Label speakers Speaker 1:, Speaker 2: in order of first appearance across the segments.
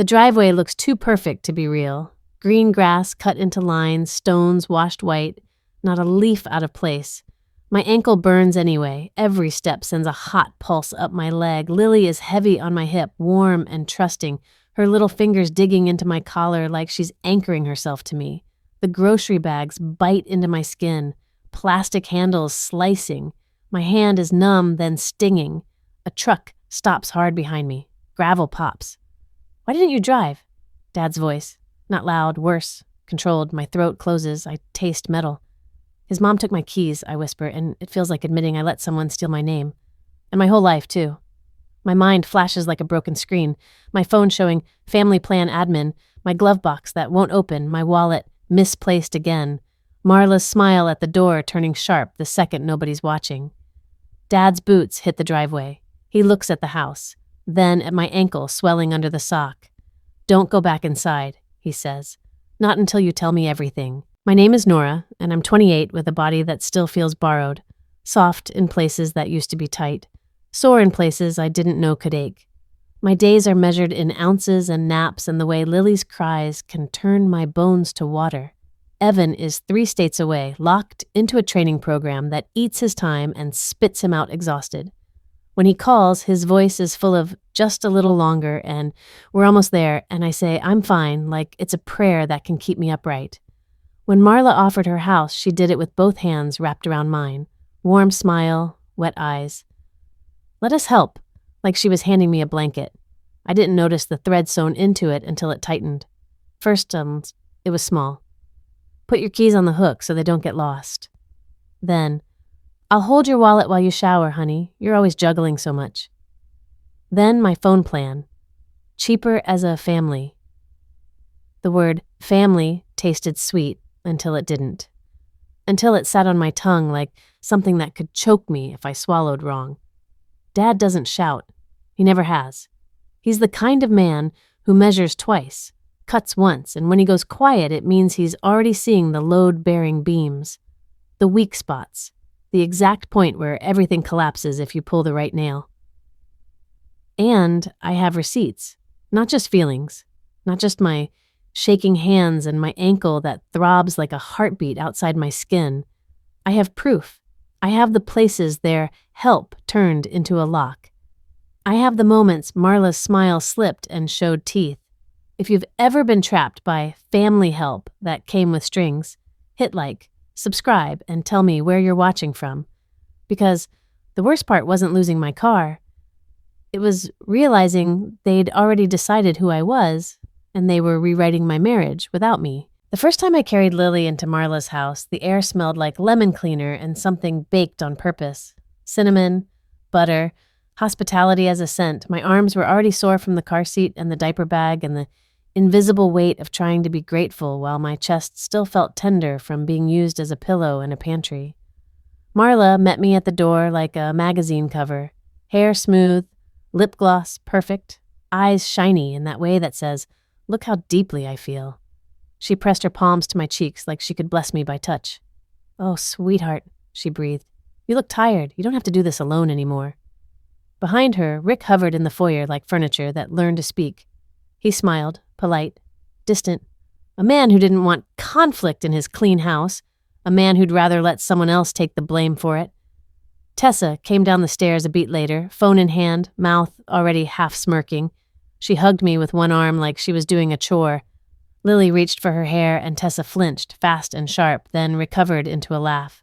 Speaker 1: The driveway looks too perfect to be real. Green grass cut into lines, stones washed white, not a leaf out of place. My ankle burns anyway. Every step sends a hot pulse up my leg. Lily is heavy on my hip, warm and trusting, her little fingers digging into my collar like she's anchoring herself to me. The grocery bags bite into my skin, plastic handles slicing. My hand is numb, then stinging. A truck stops hard behind me. Gravel pops. "Why didn't you drive?" Dad's voice. Not loud, worse. Controlled. My throat closes. I taste metal. "His mom took my keys," I whisper, and it feels like admitting I let someone steal my name. And my whole life, too. My mind flashes like a broken screen. My phone showing family plan admin, my glove box that won't open, my wallet misplaced again. Marla's smile at the door turning sharp the second nobody's watching. Dad's boots hit the driveway. He looks at the house, then at my ankle swelling under the sock. "Don't go back inside," he says. "Not until you tell me everything." My name is Nora, and I'm 28 with a body that still feels borrowed, soft in places that used to be tight, sore in places I didn't know could ache. My days are measured in ounces and naps, and the way Lily's cries can turn my bones to water. Evan is 3 states away, locked into a training program that eats his time and spits him out exhausted. When he calls, his voice is full of "just a little longer" and "we're almost there," and I say I'm fine, like it's a prayer that can keep me upright. When Marla offered her house, she did it with both hands wrapped around mine. Warm smile, wet eyes. "Let us help," like she was handing me a blanket. I didn't notice the thread sewn into it until it tightened. First, it was small. "Put your keys on the hook so they don't get lost." Then, "I'll hold your wallet while you shower, honey. You're always juggling so much." Then my phone plan. Cheaper as a family. The word family tasted sweet until it didn't. Until it sat on my tongue like something that could choke me if I swallowed wrong. Dad doesn't shout. He never has. He's the kind of man who measures twice, cuts once, and when he goes quiet, it means he's already seeing the load-bearing beams, the weak spots, the exact point where everything collapses if you pull the right nail. And I have receipts, not just feelings, not just my shaking hands and my ankle that throbs like a heartbeat outside my skin. I have proof. I have the places their help turned into a lock. I have the moments Marla's smile slipped and showed teeth. If you've ever been trapped by family help that came with strings, hit like, subscribe, and tell me where you're watching from. Because the worst part wasn't losing my car. It was realizing they'd already decided who I was, and they were rewriting my marriage without me. The first time I carried Lily into Marla's house, the air smelled like lemon cleaner and something baked on purpose. Cinnamon, butter, hospitality as a scent. My arms were already sore from the car seat and the diaper bag and the invisible weight of trying to be grateful while my chest still felt tender from being used as a pillow in a pantry. Marla met me at the door like a magazine cover. Hair smooth, lip gloss perfect, eyes shiny in that way that says, "Look how deeply I feel." She pressed her palms to my cheeks like she could bless me by touch. "Oh, sweetheart," she breathed. "You look tired. You don't have to do this alone anymore." Behind her, Rick hovered in the foyer like furniture that learned to speak. He smiled, polite, distant. A man who didn't want conflict in his clean house. A man who'd rather let someone else take the blame for it. Tessa came down the stairs a beat later, phone in hand, mouth already half smirking. She hugged me with one arm like she was doing a chore. Lily reached for her hair and Tessa flinched, fast and sharp, then recovered into a laugh.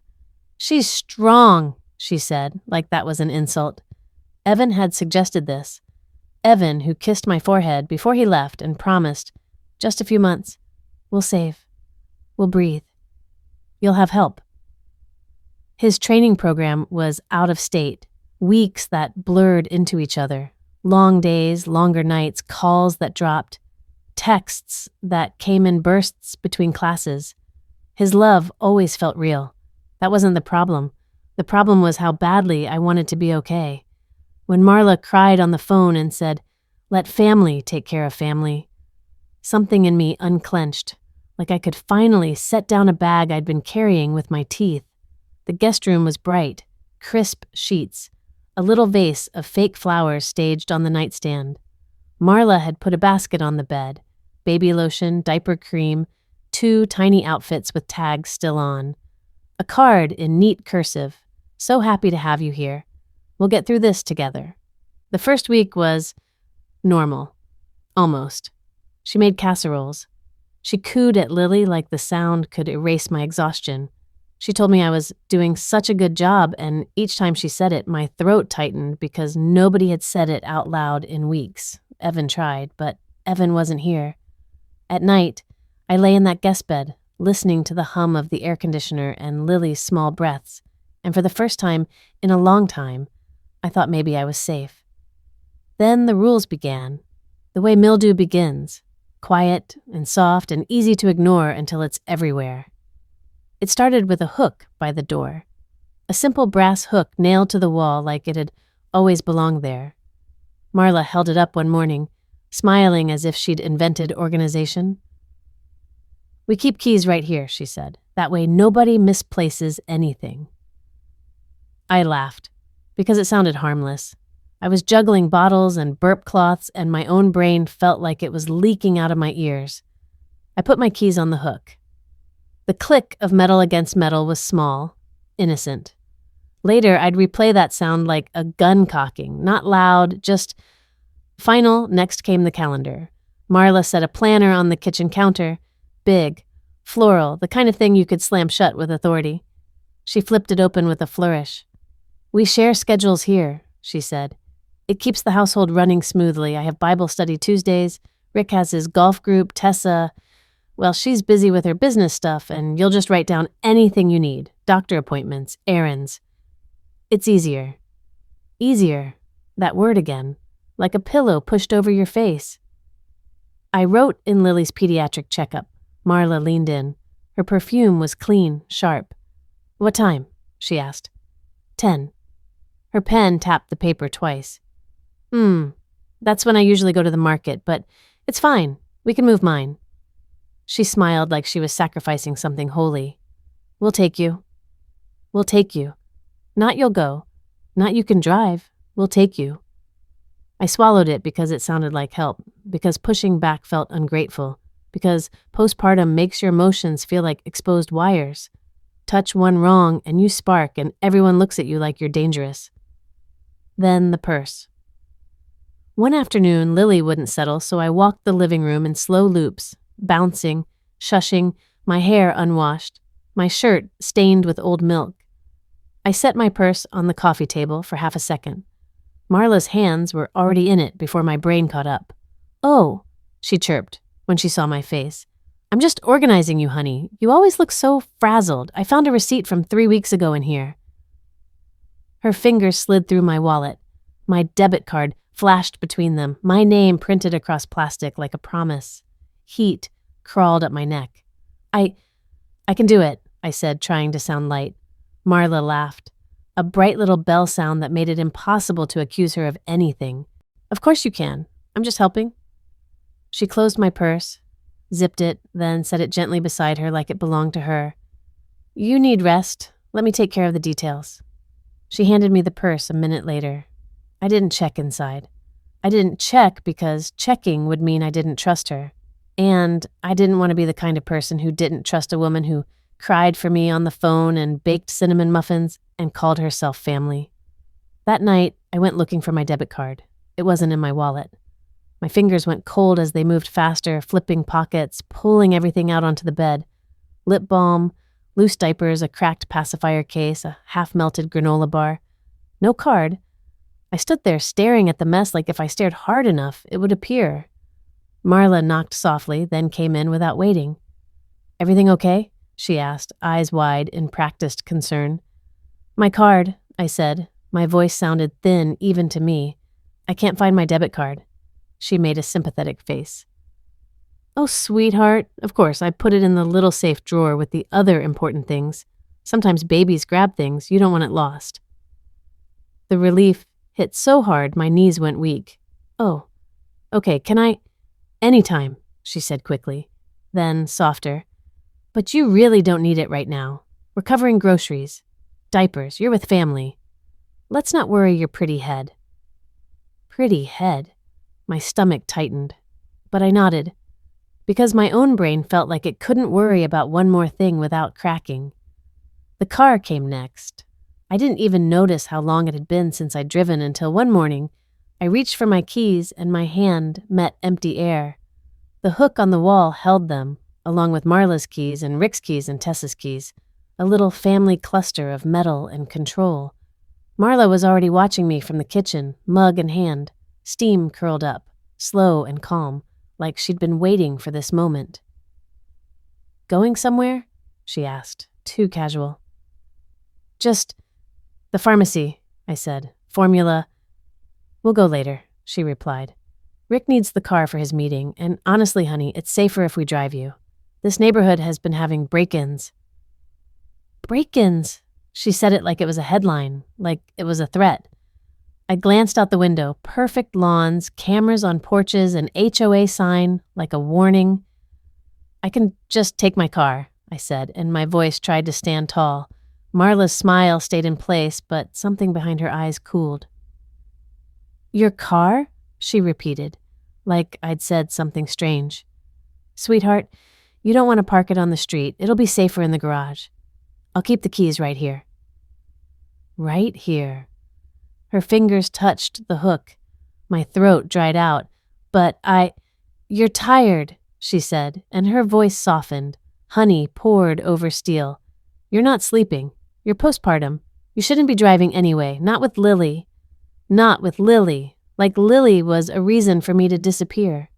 Speaker 1: "She's strong," she said, like that was an insult. Evan had suggested this. Evan, who kissed my forehead before he left and promised, "Just a few months. We'll save. We'll breathe. You'll have help." His training program was out of state, weeks that blurred into each other, long days, longer nights, calls that dropped, texts that came in bursts between classes. His love always felt real. That wasn't the problem. The problem was how badly I wanted to be okay. When Marla cried on the phone and said, "Let family take care of family," something in me unclenched, like I could finally set down a bag I'd been carrying with my teeth. The guest room was bright, crisp sheets, a little vase of fake flowers staged on the nightstand. Marla had put a basket on the bed, baby lotion, diaper cream, 2 tiny outfits with tags still on. A card in neat cursive. So happy to have you here. We'll get through this together. The first week was normal. Almost. She made casseroles. She cooed at Lily like the sound could erase my exhaustion. She told me I was doing such a good job, and each time she said it, my throat tightened because nobody had said it out loud in weeks. Evan tried, but Evan wasn't here. At night, I lay in that guest bed, listening to the hum of the air conditioner and Lily's small breaths, and for the first time in a long time, I thought maybe I was safe. Then the rules began, the way mildew begins, quiet and soft and easy to ignore until it's everywhere. It started with a hook by the door, a simple brass hook nailed to the wall like it had always belonged there. Marla held it up one morning, smiling as if she'd invented organization. "We keep keys right here," she said. "That way nobody misplaces anything." I laughed, because it sounded harmless. I was juggling bottles and burp cloths, and my own brain felt like it was leaking out of my ears. I put my keys on the hook. The click of metal against metal was small, innocent. Later, I'd replay that sound like a gun cocking, not loud, just final. Next came the calendar. Marla set a planner on the kitchen counter, big, floral, the kind of thing you could slam shut with authority. She flipped it open with a flourish. "We share schedules here," she said. "It keeps the household running smoothly. I have Bible study Tuesdays, Rick has his golf group, Tessa, well, she's busy with her business stuff, and you'll just write down anything you need, doctor appointments, errands. It's easier. Easier, that word again, like a pillow pushed over your face." I wrote in Lily's pediatric checkup. Marla leaned in. Her perfume was clean, sharp. "What time?" she asked. 10. Her pen tapped the paper twice. That's when I usually go to the market, but it's fine. We can move mine." She smiled like she was sacrificing something holy. "We'll take you. We'll take you. Not you'll go. Not you can drive. We'll take you." I swallowed it because it sounded like help, because pushing back felt ungrateful, because postpartum makes your emotions feel like exposed wires. Touch one wrong and you spark and everyone looks at you like you're dangerous. Then the purse. One afternoon, Lily wouldn't settle, so I walked the living room in slow loops, bouncing, shushing, my hair unwashed, my shirt stained with old milk. I set my purse on the coffee table for half a second. Marla's hands were already in it before my brain caught up. "Oh," she chirped when she saw my face. "I'm just organizing you, honey. You always look so frazzled. I found a receipt from 3 weeks ago in here." Her fingers slid through my wallet. My debit card flashed between them, my name printed across plastic like a promise. Heat crawled up my neck. I can do it," I said, trying to sound light. Marla laughed, a bright little bell sound that made it impossible to accuse her of anything. "Of course you can. I'm just helping." She closed my purse, zipped it, then set it gently beside her like it belonged to her. "You need rest. Let me take care of the details." She handed me the purse a minute later. I didn't check inside. I didn't check because checking would mean I didn't trust her. And I didn't want to be the kind of person who didn't trust a woman who cried for me on the phone and baked cinnamon muffins and called herself family. That night, I went looking for my debit card. It wasn't in my wallet. My fingers went cold as they moved faster, flipping pockets, pulling everything out onto the bed. Lip balm, loose diapers, a cracked pacifier case, a half-melted granola bar. No card. I stood there staring at the mess like if I stared hard enough, it would appear. Marla knocked softly, then came in without waiting. "Everything okay?" she asked, eyes wide in practiced concern. "My card," I said. My voice sounded thin even to me. "I can't find my debit card." She made a sympathetic face. "Oh, sweetheart. Of course, I put it in the little safe drawer with the other important things. Sometimes babies grab things. You don't want it lost." The relief hit so hard my knees went weak. "Oh, okay, can I—" "Anytime," she said quickly. Then, softer. "But you really don't need it right now. We're covering groceries. Diapers. You're with family. Let's not worry your pretty head." Pretty head. My stomach tightened, but I nodded, because my own brain felt like it couldn't worry about one more thing without cracking. The car came next. I didn't even notice how long it had been since I'd driven until one morning I reached for my keys and my hand met empty air. The hook on the wall held them, along with Marla's keys and Rick's keys and Tessa's keys, a little family cluster of metal and control. Marla was already watching me from the kitchen, mug in hand, steam curled up, slow and calm, like she'd been waiting for this moment. "Going somewhere?" she asked, too casual. "Just the pharmacy," I said. "Formula." "We'll go later," she replied. "Rick needs the car for his meeting, and honestly, honey, it's safer if we drive you. This neighborhood has been having break-ins." "Break-ins?" She said it like it was a headline, like it was a threat. I glanced out the window, perfect lawns, cameras on porches, an HOA sign, like a warning. "I can just take my car," I said, and my voice tried to stand tall. Marla's smile stayed in place, but something behind her eyes cooled. "Your car?" she repeated, like I'd said something strange. "Sweetheart, you don't want to park it on the street. It'll be safer in the garage. I'll keep the keys right here." Right here. Her fingers touched the hook. My throat dried out. "But you're tired," she said, and her voice softened. Honey poured over steel. "You're not sleeping. You're postpartum. You shouldn't be driving anyway, not with Lily. Not with Lily. Like Lily was a reason for me to disappear."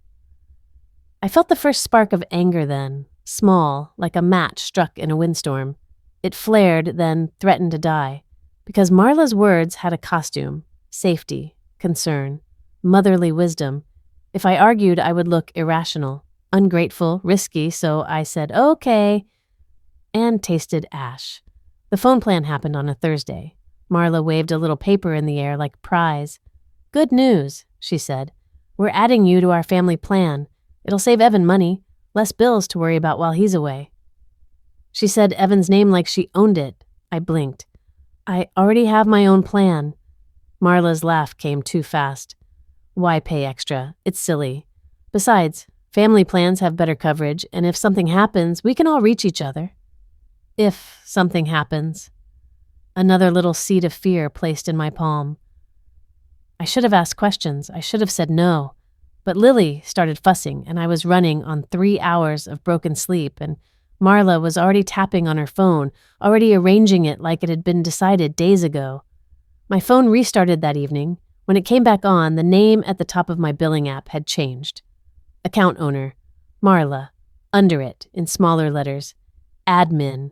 Speaker 1: I felt the first spark of anger then, small, like a match struck in a windstorm. It flared, then threatened to die. Because Marla's words had a costume: safety, concern, motherly wisdom. If I argued, I would look irrational, ungrateful, risky, so I said, "Okay," and tasted ash. The phone plan happened on a Thursday. Marla waved a little paper in the air like prize. "Good news," she said. "We're adding you to our family plan. It'll save Evan money, less bills to worry about while he's away." She said Evan's name like she owned it. I blinked. "I already have my own plan." Marla's laugh came too fast. "Why pay extra? It's silly. Besides, family plans have better coverage, and if something happens, we can all reach each other." If something happens. Another little seed of fear placed in my palm. I should have asked questions. I should have said no. But Lily started fussing, and I was running on 3 hours of broken sleep, and Marla was already tapping on her phone, already arranging it like it had been decided days ago. My phone restarted that evening. When it came back on, the name at the top of my billing app had changed. Account owner, Marla. Under it, in smaller letters, admin.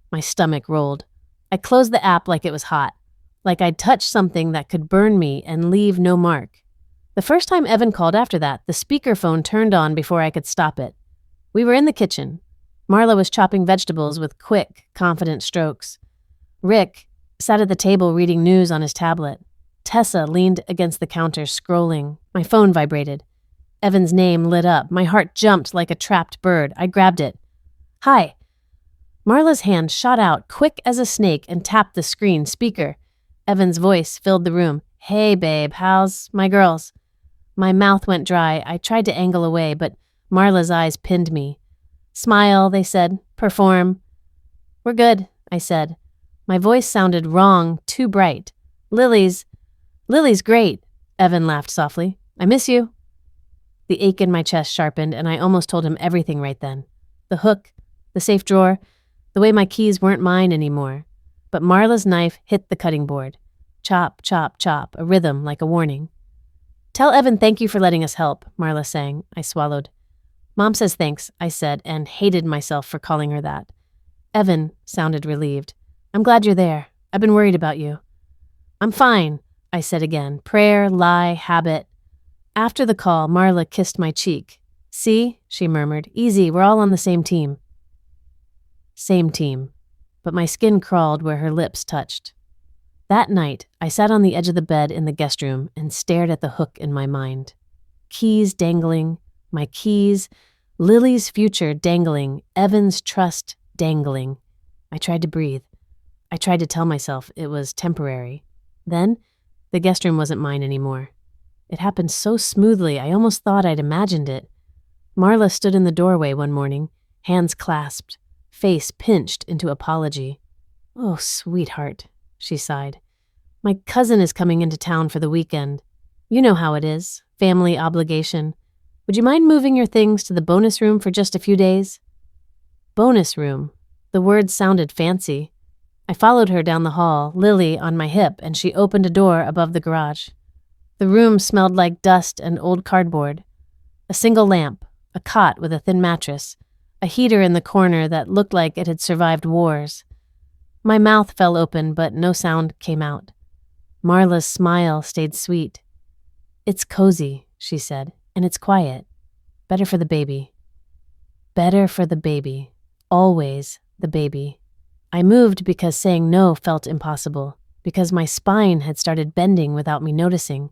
Speaker 1: My stomach rolled. I closed the app like it was hot, like I'd touched something that could burn me and leave no mark. The first time Evan called after that, the speakerphone turned on before I could stop it. We were in the kitchen. Marla was chopping vegetables with quick, confident strokes. Rick sat at the table reading news on his tablet. Tessa leaned against the counter, scrolling. My phone vibrated. Evan's name lit up. My heart jumped like a trapped bird. I grabbed it. "Hi." Marla's hand shot out, quick as a snake, and tapped the screen speaker. Evan's voice filled the room. "Hey, babe, how's my girls?" My mouth went dry. I tried to angle away, but Marla's eyes pinned me. "Smile," they said. "Perform." "We're good," I said. My voice sounded wrong, too bright. Lily's great," Evan laughed softly. "I miss you." The ache in my chest sharpened, and I almost told him everything right then. The hook, the safe drawer, the way my keys weren't mine anymore. But Marla's knife hit the cutting board. Chop, chop, chop, a rhythm like a warning. "Tell Evan thank you for letting us help," Marla sang. I swallowed. "Mom says thanks," I said, and hated myself for calling her that. Evan sounded relieved. "I'm glad you're there. I've been worried about you." "I'm fine," I said again. Prayer, lie, habit. After the call, Marla kissed my cheek. "See," she murmured. "Easy, we're all on the same team." Same team. But my skin crawled where her lips touched. That night, I sat on the edge of the bed in the guest room and stared at the hook in my mind. Keys dangling, my keys, Lily's future dangling, Evan's trust dangling. I tried to breathe. I tried to tell myself it was temporary. Then, the guest room wasn't mine anymore. It happened so smoothly, I almost thought I'd imagined it. Marla stood in the doorway one morning, hands clasped, face pinched into apology. "Oh, sweetheart," she sighed. "My cousin is coming into town for the weekend. You know how it is, family obligation. Would you mind moving your things to the bonus room for just a few days?" Bonus room. The words sounded fancy. I followed her down the hall, Lily on my hip, and she opened a door above the garage. The room smelled like dust and old cardboard. A single lamp, a cot with a thin mattress, a heater in the corner that looked like it had survived wars. My mouth fell open, but no sound came out. Marla's smile stayed sweet. "It's cozy," she said, "and it's quiet. Better for the baby." Better for the baby. Always the baby. I moved because saying no felt impossible, because my spine had started bending without me noticing.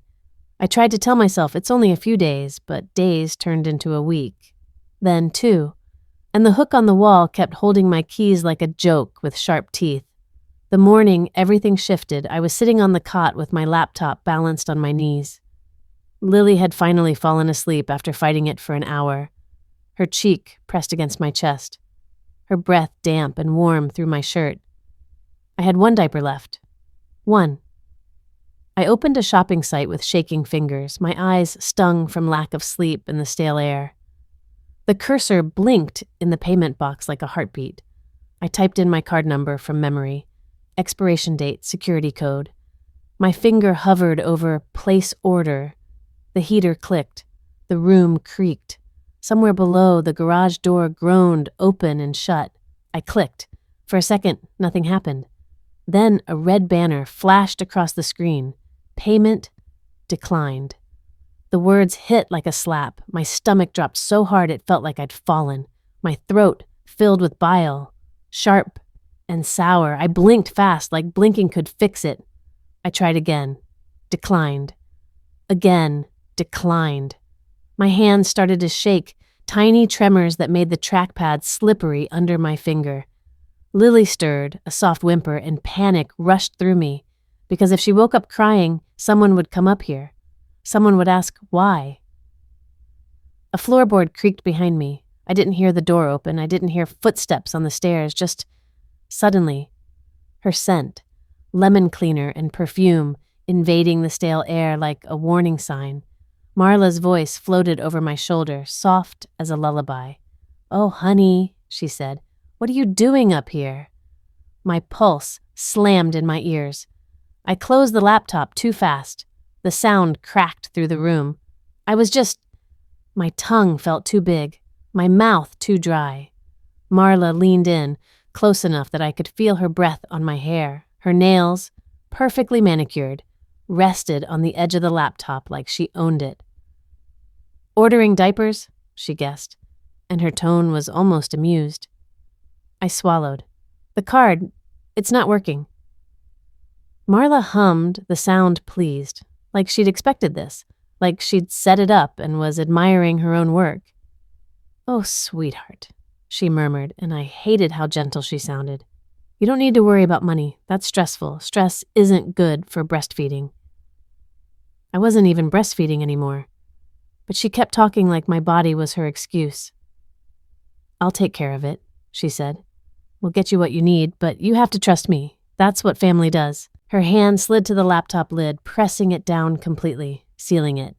Speaker 1: I tried to tell myself it's only a few days, but days turned into a week. Then 2. And the hook on the wall kept holding my keys like a joke with sharp teeth. The morning everything shifted, I was sitting on the cot with my laptop balanced on my knees. Lily had finally fallen asleep after fighting it for an hour. Her cheek pressed against my chest. Her breath damp and warm through my shirt. I had 1 diaper left. 1. I opened a shopping site with shaking fingers, my eyes stung from lack of sleep and the stale air. The cursor blinked in the payment box like a heartbeat. I typed in my card number from memory, expiration date, security code. My finger hovered over place order. The heater clicked. The room creaked. Somewhere below, the garage door groaned open and shut. I clicked. For a second, nothing happened. Then a red banner flashed across the screen. Payment declined. The words hit like a slap. My stomach dropped so hard it felt like I'd fallen. My throat filled with bile, sharp and sour. I blinked fast, like blinking could fix it. I tried again. Declined. Again. Declined. My hands started to shake, tiny tremors that made the trackpad slippery under my finger. Lily stirred, a soft whimper, and panic rushed through me, because if she woke up crying, someone would come up here. Someone would ask why. A floorboard creaked behind me. I didn't hear the door open. I didn't hear footsteps on the stairs. Just suddenly, her scent, lemon cleaner and perfume, invading the stale air like a warning sign. Marla's voice floated over my shoulder, soft as a lullaby. "Oh, honey," she said, "what are you doing up here?" My pulse slammed in my ears. I closed the laptop too fast. The sound cracked through the room. My tongue felt too big, my mouth too dry. Marla leaned in, close enough that I could feel her breath on my hair. Her nails, perfectly manicured, rested on the edge of the laptop like she owned it. "Ordering diapers?" she guessed, and her tone was almost amused. I swallowed. "The card, it's not working." Marla hummed, the sound pleased, like she'd expected this, like she'd set it up and was admiring her own work. "Oh, sweetheart," she murmured, and I hated how gentle she sounded. "You don't need to worry about money. That's stressful. Stress isn't good for breastfeeding." I wasn't even breastfeeding anymore, but she kept talking like my body was her excuse. "I'll take care of it," she said. "We'll get you what you need, but you have to trust me. That's what family does." Her hand slid to the laptop lid, pressing it down completely, sealing it.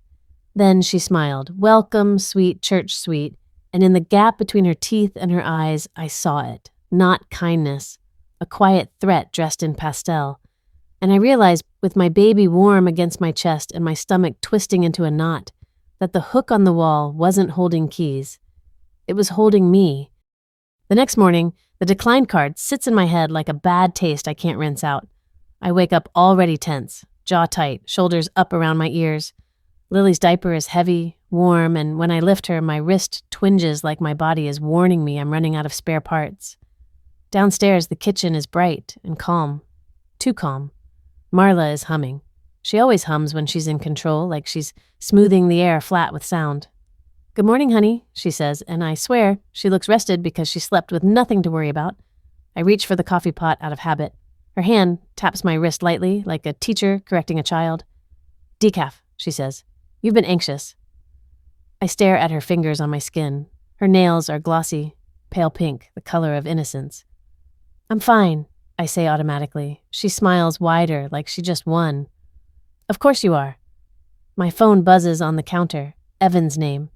Speaker 1: Then she smiled. Welcome, sweet church sweet. And in the gap between her teeth and her eyes, I saw it. Not kindness. A quiet threat dressed in pastel. And I realized, with my baby warm against my chest and my stomach twisting into a knot, that the hook on the wall wasn't holding keys. It was holding me. The next morning, the decline card sits in my head like a bad taste I can't rinse out. I wake up already tense, jaw tight, shoulders up around my ears. Lily's diaper is heavy, warm, and when I lift her, my wrist twinges like my body is warning me I'm running out of spare parts. Downstairs, the kitchen is bright and calm. Too calm. Marla is humming. She always hums when she's in control, like she's smoothing the air flat with sound. "Good morning, honey," she says, and I swear she looks rested because she slept with nothing to worry about. I reach for the coffee pot out of habit. Her hand taps my wrist lightly, like a teacher correcting a child. "Decaf," she says. You've been anxious. I stare at her fingers on my skin. Her nails are glossy, pale pink, the color of innocence. I'm fine, I say automatically. She smiles wider, like she just won. Of course you are. My phone buzzes on the counter. Evan's name.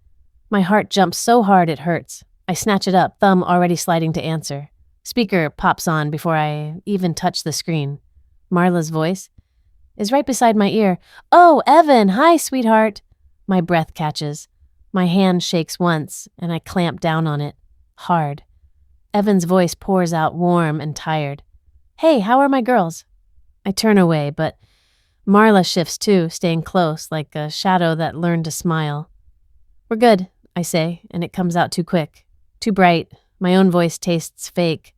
Speaker 1: My heart jumps so hard it hurts. I snatch it up, thumb already sliding to answer. Speaker pops on before I even touch the screen. Marla's voice is right beside my ear. Oh, Evan, hi, sweetheart. My breath catches. My hand shakes once, and I clamp down on it. Hard. Evan's voice pours out warm and tired. Hey, how are my girls? I turn away, but Marla shifts too, staying close, like a shadow that learned to smile. We're good, I say, and it comes out too quick. Too bright. My own voice tastes fake.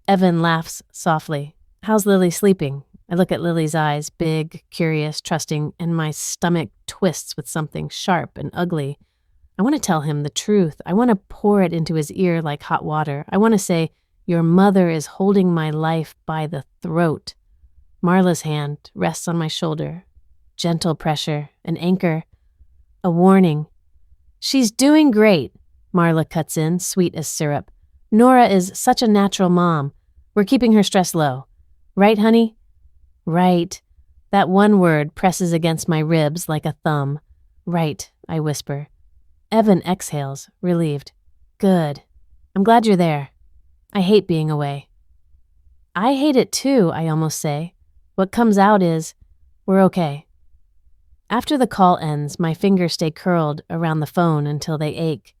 Speaker 1: Evan laughs softly. How's Lily sleeping? I look at Lily's eyes, big, curious, trusting, and my stomach twists with something sharp and ugly. I want to tell him the truth. I want to pour it into his ear like hot water. I want to say, your mother is holding my life by the throat. Marla's hand rests on my shoulder. Gentle pressure, an anchor, a warning. She's doing great, Marla cuts in, sweet as syrup. Nora is such a natural mom. We're keeping her stress low. Right, honey? Right. That one word presses against my ribs like a thumb. Right, I whisper. Evan exhales, relieved. Good. I'm glad you're there. I hate being away. I hate it too, I almost say. What comes out is, we're okay. After the call ends, my fingers stay curled around the phone until they ache.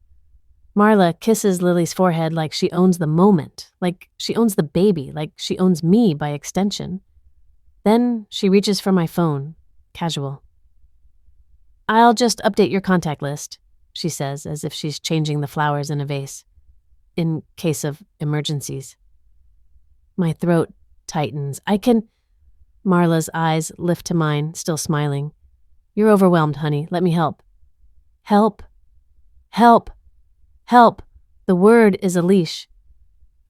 Speaker 1: Marla kisses Lily's forehead like she owns the moment, like she owns the baby, like she owns me by extension. Then she reaches for my phone, casual. I'll just update your contact list, she says, as if she's changing the flowers in a vase, in case of emergencies. My throat tightens. Marla's eyes lift to mine, still smiling. You're overwhelmed, honey. Let me help. Help. Help. Help. The word is a leash.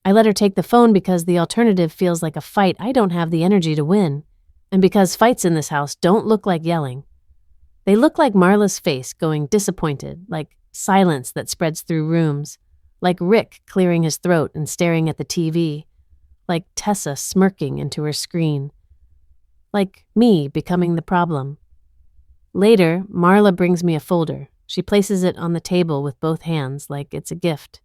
Speaker 1: I let her take the phone because the alternative feels like a fight I don't have the energy to win, and because fights in this house don't look like yelling. They look like Marla's face going disappointed, like silence that spreads through rooms, like Rick clearing his throat and staring at the TV, like Tessa smirking into her screen, like me becoming the problem. Later, Marla brings me a folder. She places it on the table with both hands like it's a gift.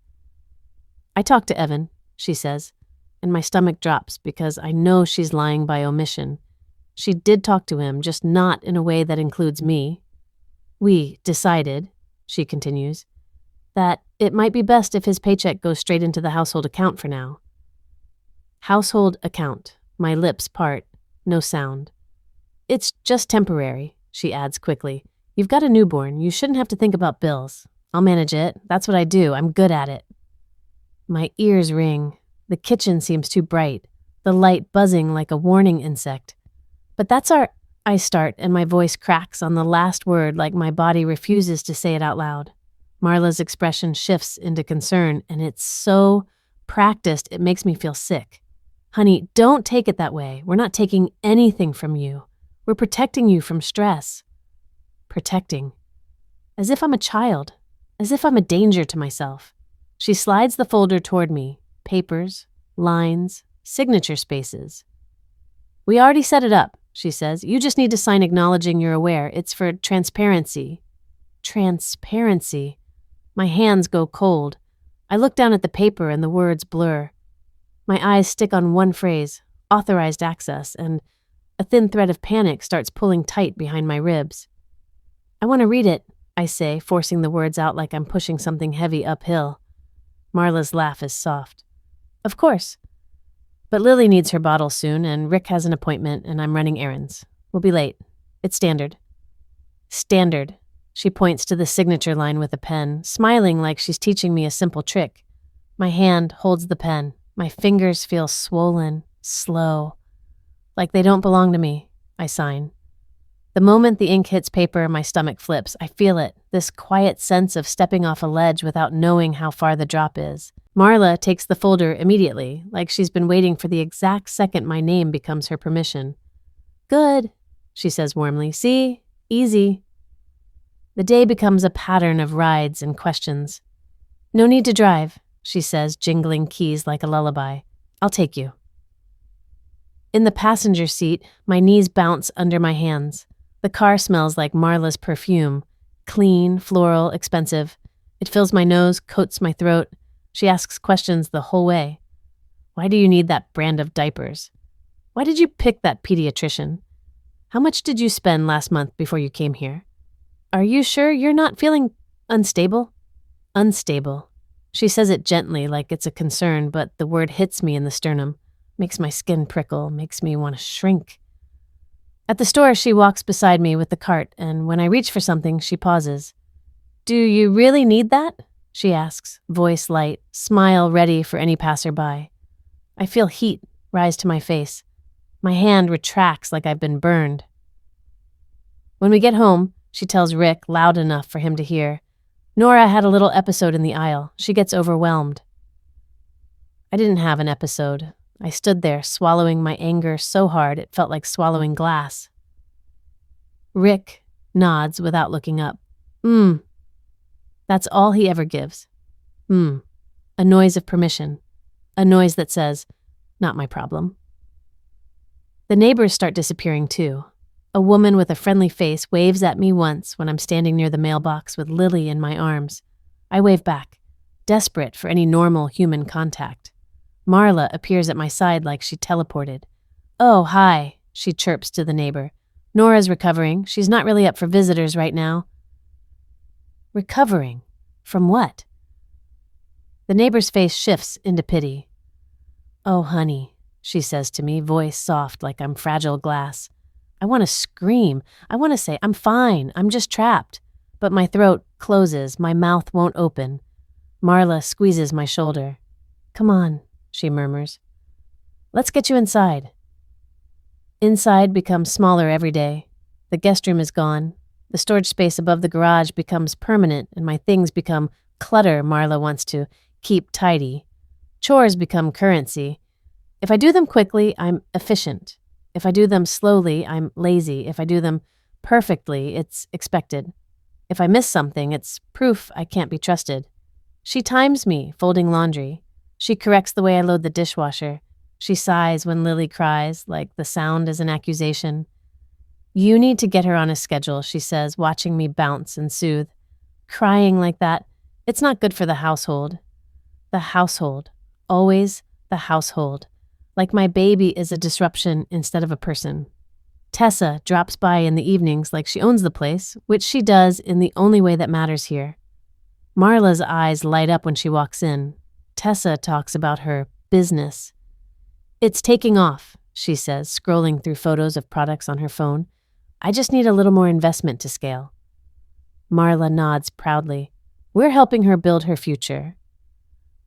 Speaker 1: I talked to Evan, she says, and my stomach drops because I know she's lying by omission. She did talk to him, just not in a way that includes me. We decided, she continues, that it might be best if his paycheck goes straight into the household account for now. Household account. My lips part. No sound. It's just temporary, she adds quickly. You've got a newborn. You shouldn't have to think about bills. I'll manage it. That's what I do. I'm good at it. My ears ring. The kitchen seems too bright, the light buzzing like a warning insect. But that's I start, and my voice cracks on the last word like my body refuses to say it out loud. Marla's expression shifts into concern, and it's so practiced it makes me feel sick. Honey, don't take it that way. We're not taking anything from you. We're protecting you from stress. Protecting. As if I'm a child. As if I'm a danger to myself. She slides the folder toward me. Papers, lines, signature spaces. We already set it up, she says. You just need to sign acknowledging you're aware. It's for transparency. Transparency. My hands go cold. I look down at the paper and the words blur. My eyes stick on one phrase, authorized access, and a thin thread of panic starts pulling tight behind my ribs. I want to read it, I say, forcing the words out like I'm pushing something heavy uphill. Marla's laugh is soft. Of course. But Lily needs her bottle soon, and Rick has an appointment, and I'm running errands. We'll be late. It's standard. Standard. She points to the signature line with a pen, smiling like she's teaching me a simple trick. My hand holds the pen. My fingers feel swollen, slow, like they don't belong to me. I sign. The moment the ink hits paper, my stomach flips. I feel it, this quiet sense of stepping off a ledge without knowing how far the drop is. Marla takes the folder immediately, like she's been waiting for the exact second my name becomes her permission. Good, she says warmly. See? Easy. The day becomes a pattern of rides and questions. "No need to drive," she says, jingling keys like a lullaby. "I'll take you." In the passenger seat, my knees bounce under my hands. The car smells like Marla's perfume. Clean, floral, expensive. It fills my nose, coats my throat. She asks questions the whole way. "Why do you need that brand of diapers? Why did you pick that pediatrician? How much did you spend last month before you came here? Are you sure you're not feeling unstable?" Unstable. She says it gently, like it's a concern, but the word hits me in the sternum, makes my skin prickle, makes me want to shrink. At the store, she walks beside me with the cart, and when I reach for something, she pauses. "Do you really need that?" she asks, voice light, smile ready for any passerby. I feel heat rise to my face. My hand retracts like I've been burned. When we get home, she tells Rick loud enough for him to hear. "Nora had a little episode in the aisle. She gets overwhelmed." I didn't have an episode. I stood there, swallowing my anger so hard it felt like swallowing glass. Rick nods without looking up. That's all he ever gives. A noise of permission. A noise that says, "Not my problem." The neighbors start disappearing too. A woman with a friendly face waves at me once when I'm standing near the mailbox with Lily in my arms. I wave back, desperate for any normal human contact. Marla appears at my side like she teleported. "Oh, hi," she chirps to the neighbor. "Nora's recovering. She's not really up for visitors right now." Recovering? From what? The neighbor's face shifts into pity. "Oh, honey," she says to me, voice soft like I'm fragile glass. I want to scream. I want to say, "I'm fine. I'm just trapped." But my throat closes. My mouth won't open. Marla squeezes my shoulder. "Come on," she murmurs. "Let's get you inside." Inside becomes smaller every day. The guest room is gone. The storage space above the garage becomes permanent, and my things become clutter Marla wants to keep tidy. Chores become currency. If I do them quickly, I'm efficient. If I do them slowly, I'm lazy. If I do them perfectly, it's expected. If I miss something, it's proof I can't be trusted. She times me folding laundry. She corrects the way I load the dishwasher. She sighs when Lily cries, like the sound is an accusation. "You need to get her on a schedule," she says, watching me bounce and soothe. "Crying like that, it's not good for the household." The household. Always the household. Like my baby is a disruption instead of a person. Tessa drops by in the evenings like she owns the place, which she does in the only way that matters here. Marla's eyes light up when she walks in. Tessa talks about her business. "It's taking off," she says, scrolling through photos of products on her phone. "I just need a little more investment to scale." Marla nods proudly. We're helping her build her future.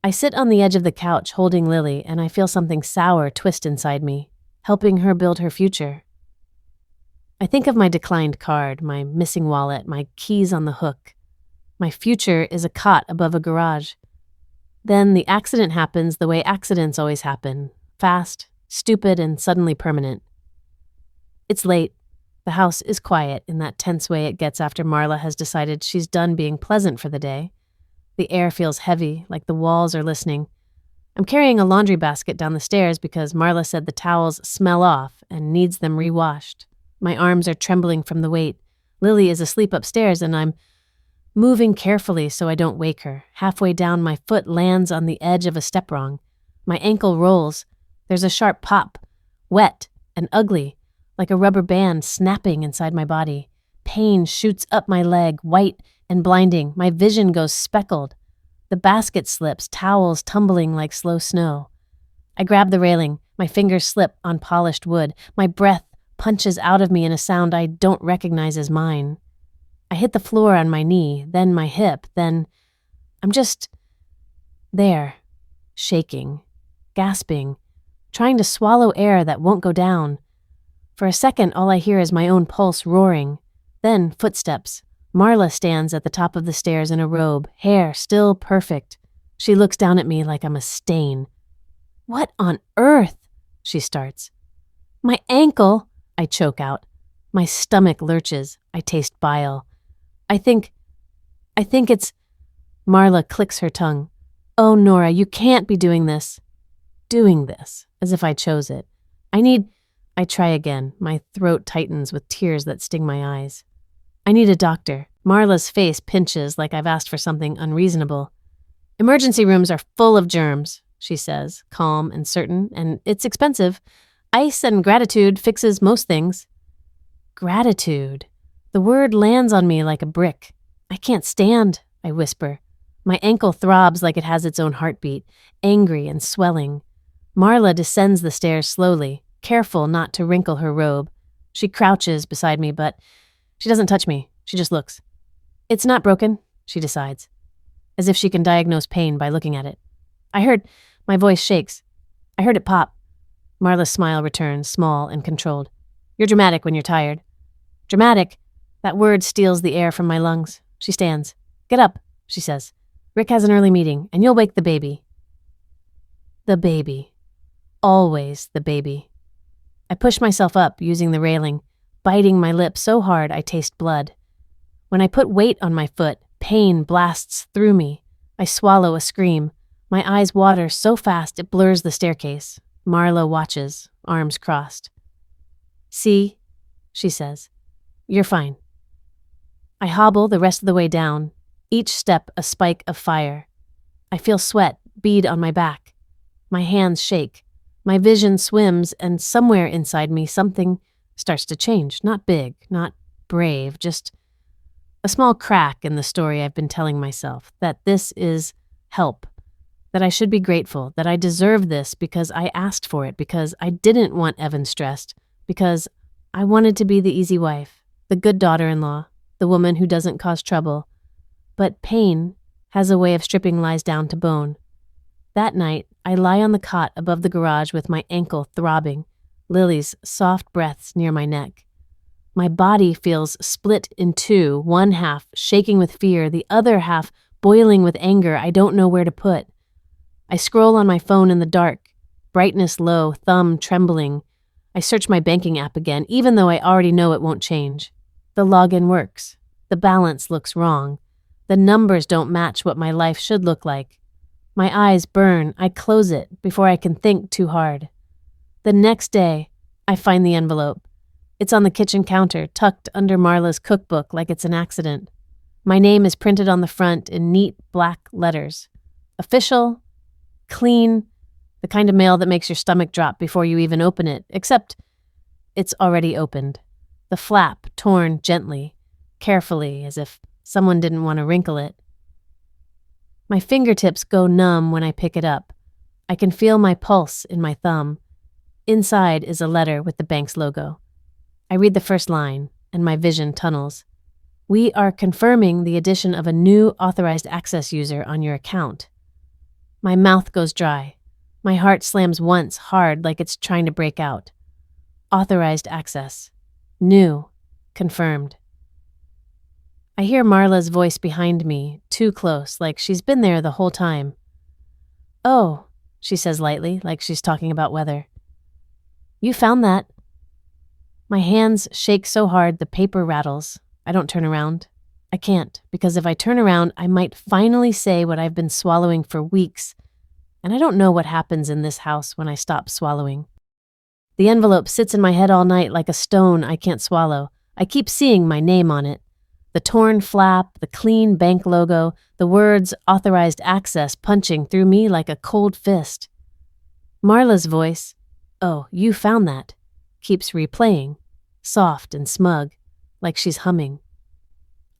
Speaker 1: I sit on the edge of the couch holding Lily, and I feel something sour twist inside me, helping her build her future. I think of my declined card, my missing wallet, my keys on the hook. My future is a cot above a garage. Then the accident happens the way accidents always happen, fast, stupid, and suddenly permanent. It's late. The house is quiet in that tense way it gets after Marla has decided she's done being pleasant for the day. The air feels heavy, like the walls are listening. I'm carrying a laundry basket down the stairs because Marla said the towels smell off and needs them re-washed. My arms are trembling from the weight. Lily is asleep upstairs, and I'm moving carefully so I don't wake her. Halfway down, my foot lands on the edge of a step wrong. My ankle rolls. There's a sharp pop, wet and ugly, like a rubber band snapping inside my body. Pain shoots up my leg, white and blinding. My vision goes speckled. The basket slips, towels tumbling like slow snow. I grab the railing. My fingers slip on polished wood. My breath punches out of me in a sound I don't recognize as mine. I hit the floor on my knee, then my hip, then I'm just there, shaking, gasping, trying to swallow air that won't go down. For a second, all I hear is my own pulse roaring. Then footsteps. Marla stands at the top of the stairs in a robe, hair still perfect. She looks down at me like I'm a stain. "What on earth?" she starts. "My ankle," I choke out. My stomach lurches. I taste bile. I think it's... Marla clicks her tongue. Oh, Nora, you can't be doing this. Doing this, as if I chose it. I try again. My throat tightens with tears that sting my eyes. I need a doctor. Marla's face pinches like I've asked for something unreasonable. Emergency rooms are full of germs, she says, calm and certain, and it's expensive. Ice and gratitude fixes most things. Gratitude. The word lands on me like a brick. I can't stand, I whisper. My ankle throbs like it has its own heartbeat, angry and swelling. Marla descends the stairs slowly, careful not to wrinkle her robe. She crouches beside me, but she doesn't touch me. She just looks. It's not broken, she decides, as if she can diagnose pain by looking at it. My voice shakes. I heard it pop. Marla's smile returns, small and controlled. You're dramatic when you're tired. Dramatic? That word steals the air from my lungs. She stands. Get up, she says. Rick has an early meeting, and you'll wake the baby. The baby. Always the baby. I push myself up, using the railing, biting my lip so hard I taste blood. When I put weight on my foot, pain blasts through me. I swallow a scream. My eyes water so fast it blurs the staircase. Marla watches, arms crossed. See, she says. You're fine. I hobble the rest of the way down, each step a spike of fire. I feel sweat bead on my back. My hands shake. My vision swims, and somewhere inside me something starts to change. Not big, not brave, just a small crack in the story I've been telling myself, that this is help, that I should be grateful, that I deserve this because I asked for it, because I didn't want Evan stressed, because I wanted to be the easy wife, the good daughter-in-law, the woman who doesn't cause trouble. But pain has a way of stripping lies down to bone. That night, I lie on the cot above the garage with my ankle throbbing, Lily's soft breaths near my neck. My body feels split in two, one half shaking with fear, the other half boiling with anger I don't know where to put. I scroll on my phone in the dark, brightness low, thumb trembling. I search my banking app again, even though I already know it won't change. The login works. The balance looks wrong. The numbers don't match what my life should look like. My eyes burn. I close it before I can think too hard. The next day, I find the envelope. It's on the kitchen counter, tucked under Marla's cookbook like it's an accident. My name is printed on the front in neat black letters. Official, clean, the kind of mail that makes your stomach drop before you even open it, except it's already opened. The flap torn gently, carefully, as if someone didn't want to wrinkle it. My fingertips go numb when I pick it up. I can feel my pulse in my thumb. Inside is a letter with the bank's logo. I read the first line, and my vision tunnels. We are confirming the addition of a new authorized access user on your account. My mouth goes dry. My heart slams once hard like it's trying to break out. Authorized access. New. Confirmed. I hear Marla's voice behind me, too close, like she's been there the whole time. Oh, she says lightly, like she's talking about weather. You found that. My hands shake so hard the paper rattles. I don't turn around. I can't, because if I turn around, I might finally say what I've been swallowing for weeks, and I don't know what happens in this house when I stop swallowing. The envelope sits in my head all night like a stone I can't swallow. I keep seeing my name on it. The torn flap, the clean bank logo, the words authorized access punching through me like a cold fist. Marla's voice, oh, you found that, keeps replaying, soft and smug, like she's humming.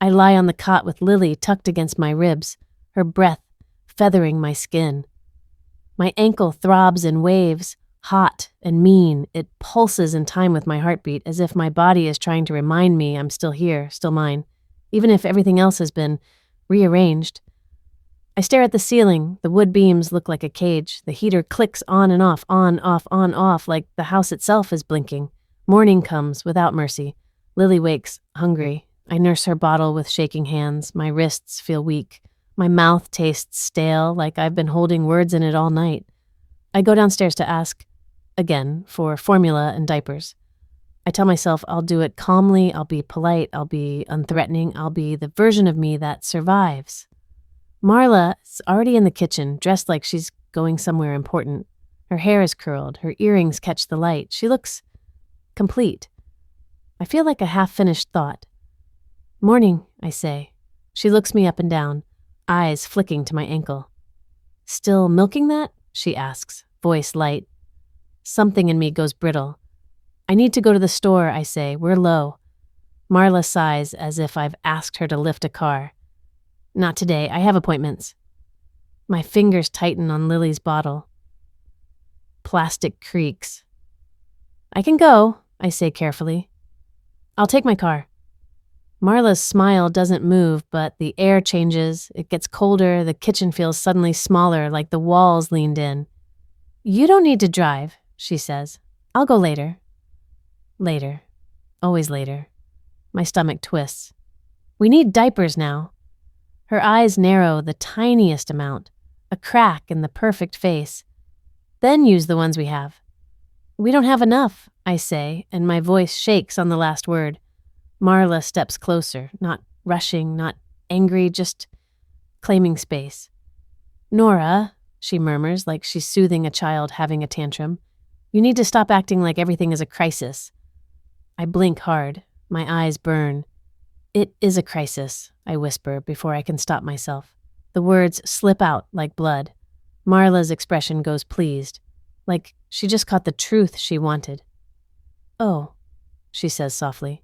Speaker 1: I lie on the cot with Lily tucked against my ribs, her breath feathering my skin. My ankle throbs in waves, hot and mean. It pulses in time with my heartbeat, as if my body is trying to remind me I'm still here, still mine, even if everything else has been rearranged. I stare at the ceiling. The wood beams look like a cage. The heater clicks on and off, on, off, like the house itself is blinking. Morning comes without mercy. Lily wakes, hungry. I nurse her bottle with shaking hands. My wrists feel weak. My mouth tastes stale, like I've been holding words in it all night. I go downstairs to ask, again, for formula and diapers. I tell myself I'll do it calmly, I'll be polite, I'll be unthreatening, I'll be the version of me that survives. Marla is already in the kitchen, dressed like she's going somewhere important. Her hair is curled, her earrings catch the light. She looks complete. I feel like a half-finished thought. "Morning," I say. She looks me up and down, eyes flicking to my ankle. "Still milking that?" she asks, voice light. Something in me goes brittle. "I need to go to the store," I say. "We're low." Marla sighs as if I've asked her to lift a car. "Not today. I have appointments." My fingers tighten on Lily's bottle. Plastic creaks. "I can go," I say carefully. "I'll take my car." Marla's smile doesn't move, but the air changes. It gets colder. The kitchen feels suddenly smaller, like the walls leaned in. "You don't need to drive," she says. "I'll go later." Later. Always later. My stomach twists. "We need diapers now." Her eyes narrow the tiniest amount, a crack in the perfect face. "Then use the ones we have." "We don't have enough," I say, and my voice shakes on the last word. Marla steps closer, not rushing, not angry, just claiming space. "Nora," she murmurs like she's soothing a child having a tantrum, "you need to stop acting like everything is a crisis." I blink hard. My eyes burn. "It is a crisis," I whisper before I can stop myself. The words slip out like blood. Marla's expression goes pleased, like she just caught the truth she wanted. "Oh," she says softly,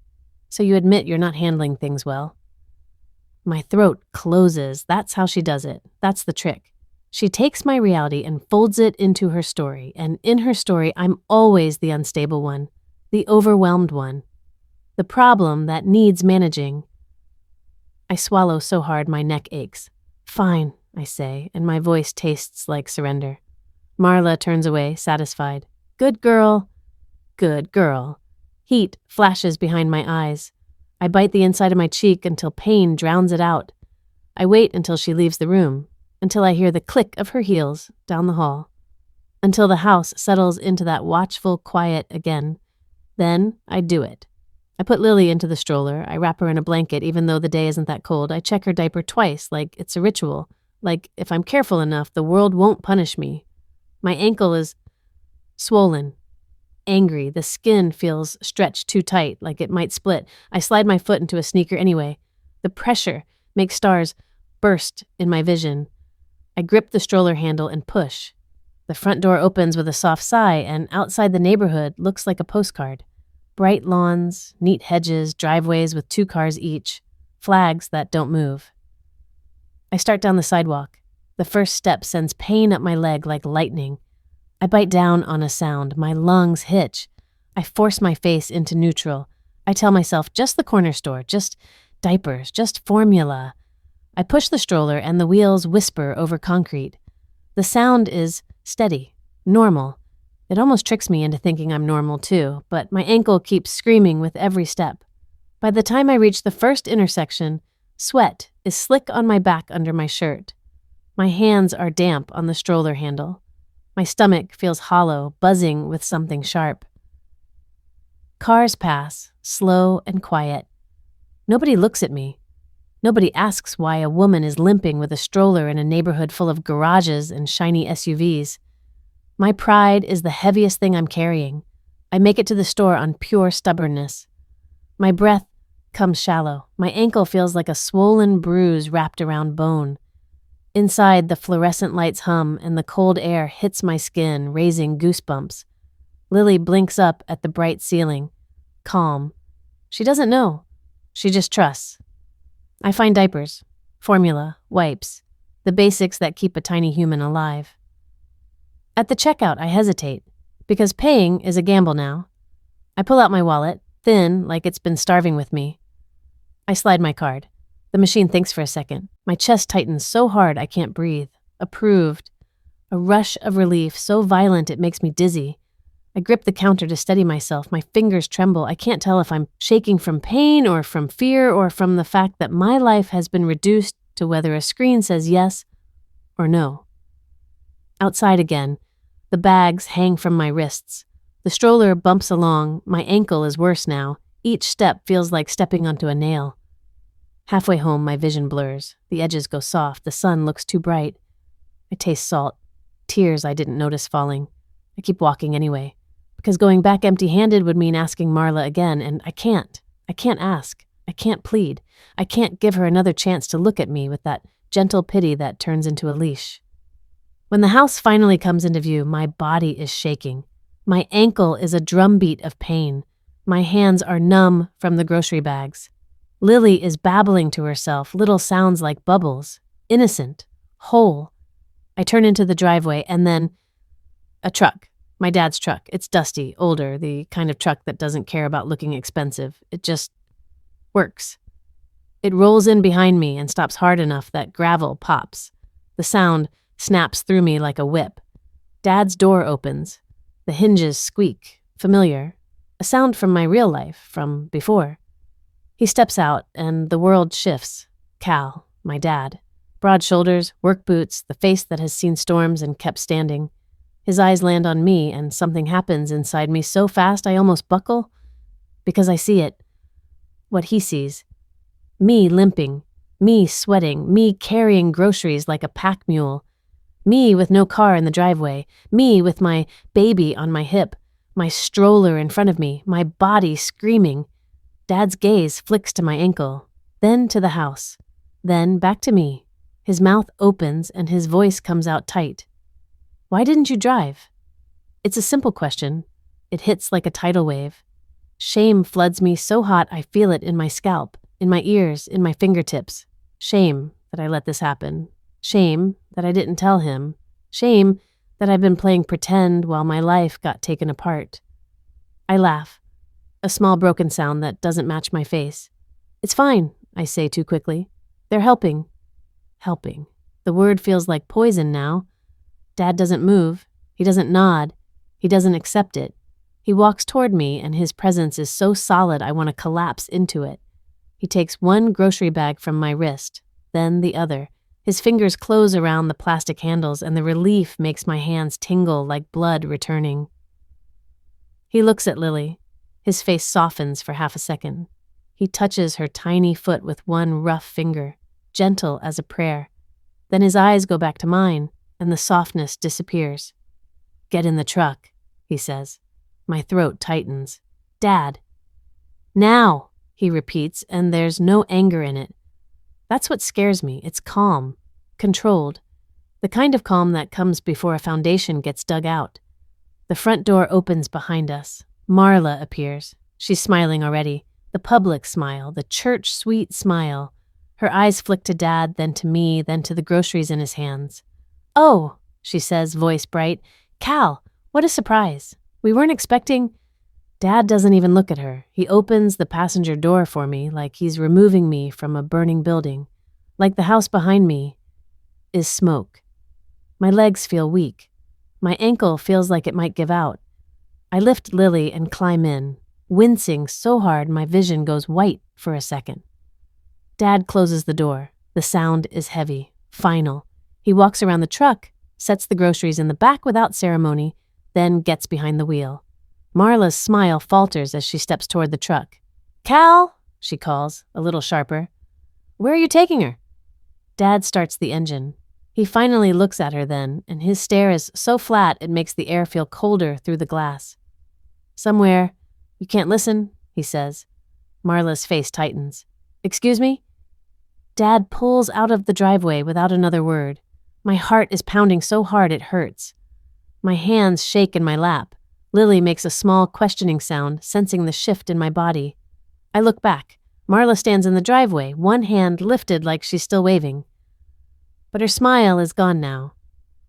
Speaker 1: "so you admit you're not handling things well." My throat closes. That's how she does it. That's the trick. She takes my reality and folds it into her story, and in her story, I'm always the unstable one, the overwhelmed one, the problem that needs managing. I swallow so hard my neck aches. "Fine," I say, and my voice tastes like surrender. Marla turns away, satisfied. "Good girl." Good girl. Heat flashes behind my eyes. I bite the inside of my cheek until pain drowns it out. I wait until she leaves the room, until I hear the click of her heels down the hall, until the house settles into that watchful quiet again. Then I do it. I put Lily into the stroller. I wrap her in a blanket even though the day isn't that cold. I check her diaper twice, like it's a ritual. Like if I'm careful enough, the world won't punish me. My ankle is swollen, angry. The skin feels stretched too tight, like it might split. I slide my foot into a sneaker anyway. The pressure makes stars burst in my vision. I grip the stroller handle and push. The front door opens with a soft sigh, and outside the neighborhood looks like a postcard. Bright lawns, neat hedges, driveways with 2 cars each, flags that don't move. I start down the sidewalk. The first step sends pain up my leg like lightning. I bite down on a sound. My lungs hitch. I force my face into neutral. I tell myself, just the corner store, just diapers, just formula. I push the stroller and the wheels whisper over concrete. The sound is steady, normal. It almost tricks me into thinking I'm normal too, but my ankle keeps screaming with every step. By the time I reach the first intersection, sweat is slick on my back under my shirt. My hands are damp on the stroller handle. My stomach feels hollow, buzzing with something sharp. Cars pass, slow and quiet. Nobody looks at me. Nobody asks why a woman is limping with a stroller in a neighborhood full of garages and shiny SUVs. My pride is the heaviest thing I'm carrying. I make it to the store on pure stubbornness. My breath comes shallow. My ankle feels like a swollen bruise wrapped around bone. Inside, the fluorescent lights hum and the cold air hits my skin, raising goosebumps. Lily blinks up at the bright ceiling. Calm. She doesn't know. She just trusts. I find diapers, formula, wipes, the basics that keep a tiny human alive. At the checkout, I hesitate, because paying is a gamble now. I pull out my wallet, thin, like it's been starving with me. I slide my card. The machine thinks for a second. My chest tightens so hard I can't breathe. Approved. A rush of relief so violent it makes me dizzy. I grip the counter to steady myself. My fingers tremble. I can't tell if I'm shaking from pain or from fear or from the fact that my life has been reduced to whether a screen says yes or no. Outside again, the bags hang from my wrists. The stroller bumps along. My ankle is worse now. Each step feels like stepping onto a nail. Halfway home, my vision blurs. The edges go soft. The sun looks too bright. I taste salt. Tears I didn't notice falling. I keep walking anyway, because going back empty-handed would mean asking Marla again, and I can't. I can't ask. I can't plead. I can't give her another chance to look at me with that gentle pity that turns into a leash. When the house finally comes into view, my body is shaking. My ankle is a drumbeat of pain. My hands are numb from the grocery bags. Lily is babbling to herself, little sounds like bubbles. Innocent. Whole. I turn into the driveway, and then a truck. My dad's truck. It's dusty, older, the kind of truck that doesn't care about looking expensive. It just works. It rolls in behind me and stops hard enough that gravel pops. The sound snaps through me like a whip. Dad's door opens. The hinges squeak. Familiar. A sound from my real life, from before. He steps out, and the world shifts. Cal, my dad. Broad shoulders, work boots, the face that has seen storms and kept standing. His eyes land on me, and something happens inside me so fast I almost buckle. Because I see it. What he sees. Me limping. Me sweating. Me carrying groceries like a pack mule. Me with no car in the driveway. Me with my baby on my hip. My stroller in front of me. My body screaming. Dad's gaze flicks to my ankle. Then to the house. Then back to me. His mouth opens and his voice comes out tight. Why didn't you drive? It's a simple question. It hits like a tidal wave. Shame floods me so hot I feel it in my scalp, in my ears, in my fingertips. Shame that I let this happen. Shame that I didn't tell him. Shame that I've been playing pretend while my life got taken apart. I laugh. A small broken sound that doesn't match my face. It's fine, I say too quickly. They're helping. Helping. The word feels like poison now. Dad doesn't move. He doesn't nod. He doesn't accept it. He walks toward me, and his presence is so solid I want to collapse into it. He takes one grocery bag from my wrist, then the other. His fingers close around the plastic handles, and the relief makes my hands tingle like blood returning. He looks at Lily. His face softens for half a second. He touches her tiny foot with one rough finger, gentle as a prayer. Then his eyes go back to mine, and the softness disappears. Get in the truck, he says. My throat tightens. Dad. Now, he repeats, and there's no anger in it. That's what scares me. It's calm, controlled. The kind of calm that comes before a foundation gets dug out. The front door opens behind us. Marla appears. She's smiling already. The public smile, the church sweet smile. Her eyes flick to Dad, then to me, then to the groceries in his hands. Oh, she says, voice bright. Cal, what a surprise. We weren't expecting... Dad doesn't even look at her. He opens the passenger door for me like he's removing me from a burning building. Like the house behind me is smoke. My legs feel weak. My ankle feels like it might give out. I lift Lily and climb in, wincing so hard my vision goes white for a second. Dad closes the door. The sound is heavy, final. He walks around the truck, sets the groceries in the back without ceremony, then gets behind the wheel. Marla's smile falters as she steps toward the truck. Cal, she calls, a little sharper. Where are you taking her? Dad starts the engine. He finally looks at her then, and his stare is so flat it makes the air feel colder through the glass. Somewhere. You can't listen, he says. Marla's face tightens. Excuse me? Dad pulls out of the driveway without another word. My heart is pounding so hard it hurts. My hands shake in my lap. Lily makes a small questioning sound, sensing the shift in my body. I look back. Marla stands in the driveway, one hand lifted like she's still waving. But her smile is gone now.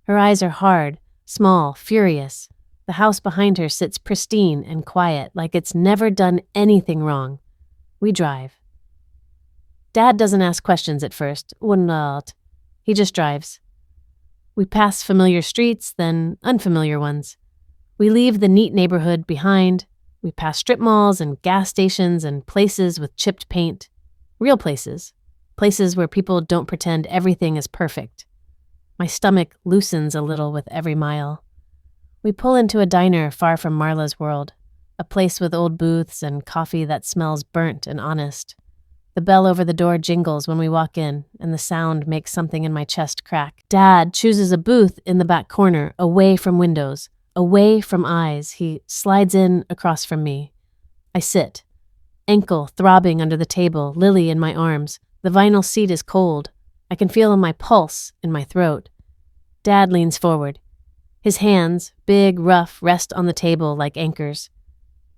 Speaker 1: Her eyes are hard, small, furious. The house behind her sits pristine and quiet, like it's never done anything wrong. We drive. Dad doesn't ask questions at first. Not. He just drives. We pass familiar streets, then unfamiliar ones. We leave the neat neighborhood behind. We pass strip malls and gas stations and places with chipped paint. Real places. Places where people don't pretend everything is perfect. My stomach loosens a little with every mile. We pull into a diner far from Marla's world, a place with old booths and coffee that smells burnt and honest. The bell over the door jingles when we walk in, and the sound makes something in my chest crack. Dad chooses a booth in the back corner, away from windows, away from eyes. He slides in across from me. I sit, ankle throbbing under the table, Lily in my arms. The vinyl seat is cold. I can feel my pulse in my throat. Dad leans forward. His hands, big, rough, rest on the table like anchors.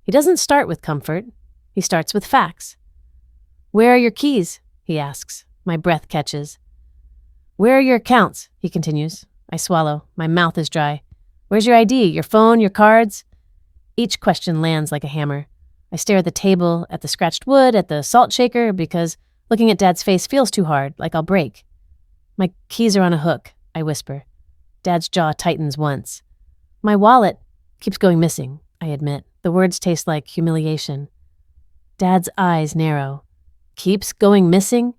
Speaker 1: He doesn't start with comfort. He starts with facts. "Where are your keys?" he asks. My breath catches. "Where are your accounts?" he continues. I swallow. My mouth is dry. "Where's your ID? Your phone? Your cards?" Each question lands like a hammer. I stare at the table, at the scratched wood, at the salt shaker, because looking at Dad's face feels too hard, like I'll break. "My keys are on a hook," I whisper. Dad's jaw tightens once. "My wallet keeps going missing," I admit. The words taste like humiliation. Dad's eyes narrow. "Keeps going missing?"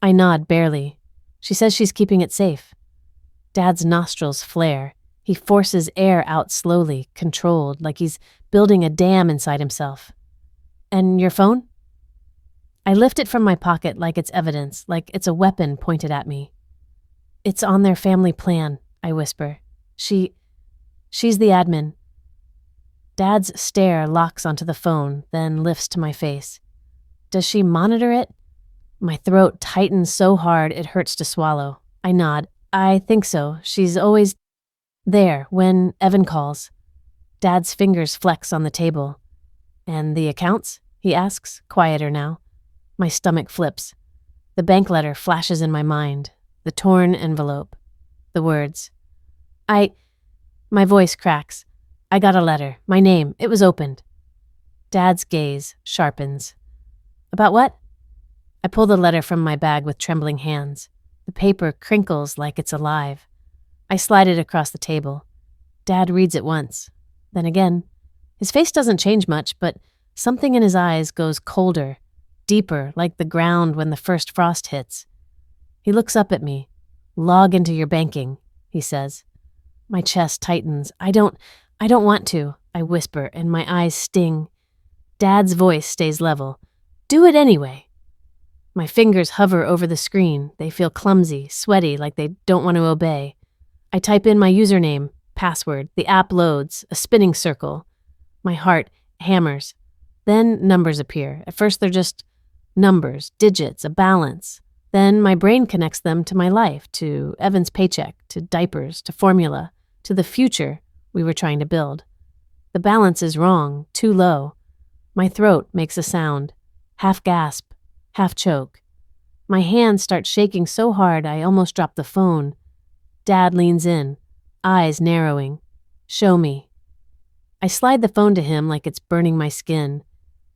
Speaker 1: I nod barely. She says she's keeping it safe. Dad's nostrils flare. He forces air out slowly, controlled, like he's building a dam inside himself. "And your phone?" I lift it from my pocket like it's evidence, like it's a weapon pointed at me. "It's on their family plan," I whisper. She's the admin." Dad's stare locks onto the phone, then lifts to my face. "Does she monitor it?" My throat tightens so hard it hurts to swallow. I nod. "I think so. She's always there when Evan calls." Dad's fingers flex on the table. "And the accounts?" he asks, quieter now. My stomach flips. The bank letter flashes in my mind. The torn envelope. The words. My voice cracks. "I got a letter. My name. It was opened." Dad's gaze sharpens. "About what?" I pull the letter from my bag with trembling hands. The paper crinkles like it's alive. I slide it across the table. Dad reads it once. Then again. His face doesn't change much, but something in his eyes goes colder, deeper, like the ground when the first frost hits. He looks up at me. "Log into your banking," he says. My chest tightens. I don't want to, I whisper, and my eyes sting. Dad's voice stays level. "Do it anyway." My fingers hover over the screen. They feel clumsy, sweaty, like they don't want to obey. I type in my username, password. The app loads, a spinning circle. My heart hammers. Then numbers appear. At first they're just numbers, digits, a balance. Then my brain connects them to my life, to Evan's paycheck, to diapers, to formula, to the future we were trying to build. The balance is wrong, too low. My throat makes a sound, half gasp, half choke. My hands start shaking so hard I almost drop the phone. Dad leans in, eyes narrowing. "Show me." I slide the phone to him like it's burning my skin.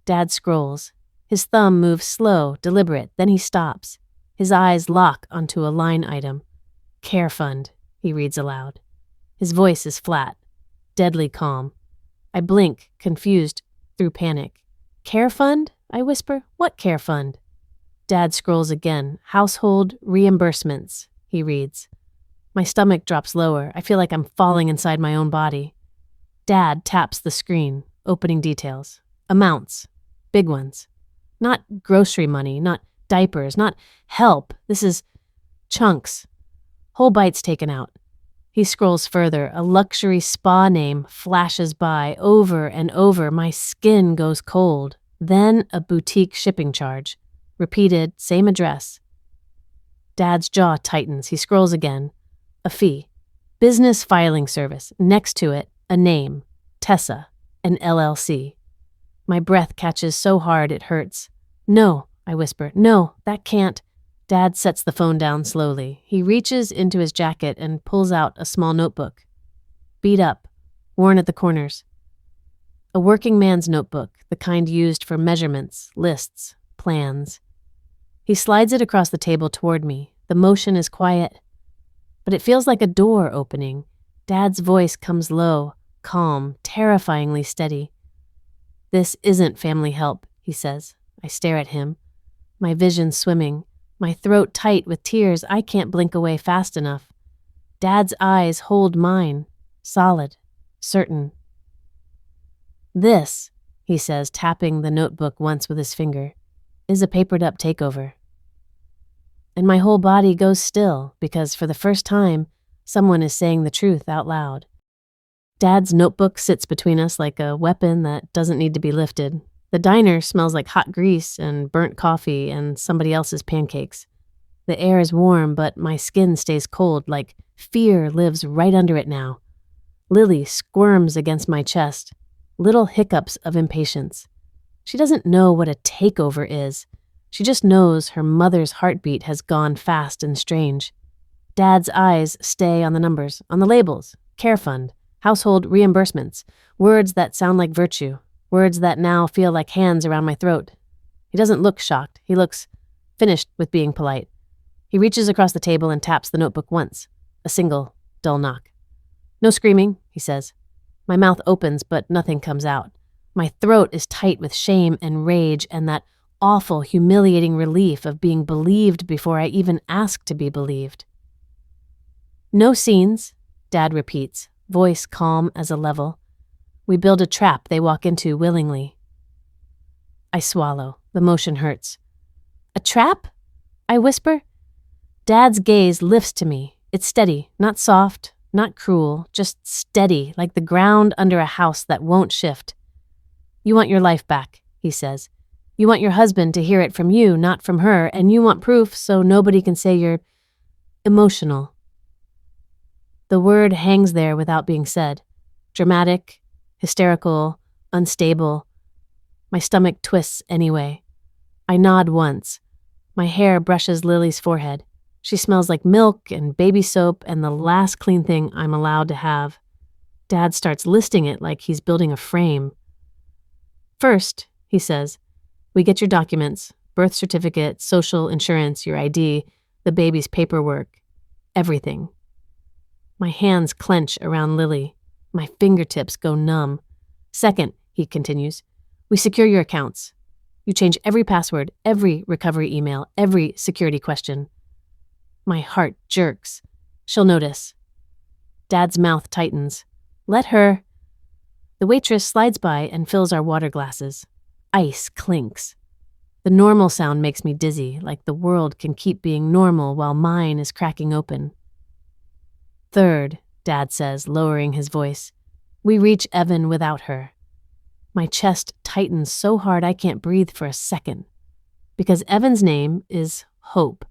Speaker 1: Dad scrolls. His thumb moves slow, deliberate, then he stops. His eyes lock onto a line item. "Care fund," he reads aloud. His voice is flat, deadly calm. I blink, confused through panic. "Care fund?" I whisper. "What care fund?" Dad scrolls again. "Household reimbursements," he reads. My stomach drops lower. I feel like I'm falling inside my own body. Dad taps the screen, opening details. Amounts. Big ones. Not grocery money, not diapers, not help. This is chunks. Whole bites taken out. He scrolls further. A luxury spa name flashes by over and over. My skin goes cold. Then a boutique shipping charge. Repeated, same address. Dad's jaw tightens. He scrolls again. A fee. Business filing service. Next to it, a name. Tessa, an LLC. My breath catches so hard it hurts. "No," I whisper. "No, that can't." Dad sets the phone down slowly. He reaches into his jacket and pulls out a small notebook. Beat up, worn at the corners. A working man's notebook, the kind used for measurements, lists, plans. He slides it across the table toward me. The motion is quiet, but it feels like a door opening. Dad's voice comes low, calm, terrifyingly steady. "This isn't family help," he says. I stare at him, my vision swimming, my throat tight with tears I can't blink away fast enough. Dad's eyes hold mine, solid, certain. This, he says, tapping the notebook once with his finger, is a papered-up takeover. And my whole body goes still because for the first time, someone is saying the truth out loud. Dad's notebook sits between us like a weapon that doesn't need to be lifted. The diner smells like hot grease and burnt coffee and somebody else's pancakes. The air is warm, but my skin stays cold, like fear lives right under it now. Lily squirms against my chest, little hiccups of impatience. She doesn't know what a takeover is. She just knows her mother's heartbeat has gone fast and strange. Dad's eyes stay on the numbers, on the labels, care fund, household reimbursements, words that sound like virtue, words that now feel like hands around my throat. He doesn't look shocked. He looks finished with being polite. He reaches across the table and taps the notebook once, a single, dull knock. No screaming, he says. My mouth opens, but nothing comes out. My throat is tight with shame and rage and that awful, humiliating relief of being believed before I even ask to be believed. No scenes, Dad repeats, voice calm as a level. We build a trap they walk into willingly. I swallow. The motion hurts. A trap? I whisper. Dad's gaze lifts to me. It's steady, not soft, not cruel, just steady, like the ground under a house that won't shift. You want your life back, he says. You want your husband to hear it from you, not from her, and you want proof so nobody can say you're emotional. The word hangs there without being said. Dramatic, hysterical, unstable. My stomach twists anyway. I nod once. My hair brushes Lily's forehead. She smells like milk and baby soap and the last clean thing I'm allowed to have. Dad starts listing it like he's building a frame. First, he says, we get your documents, birth certificate, social insurance, your ID, the baby's paperwork, everything. My hands clench around Lily. My fingertips go numb. Second, he continues, we secure your accounts. You change every password, every recovery email, every security question. My heart jerks. She'll notice. Dad's mouth tightens. Let her. The waitress slides by and fills our water glasses. Ice clinks. The normal sound makes me dizzy, like the world can keep being normal while mine is cracking open. Third, Dad says, lowering his voice, we reach Evan without her. My chest tightens so hard I can't breathe for a second. Because Evan's name is Hope.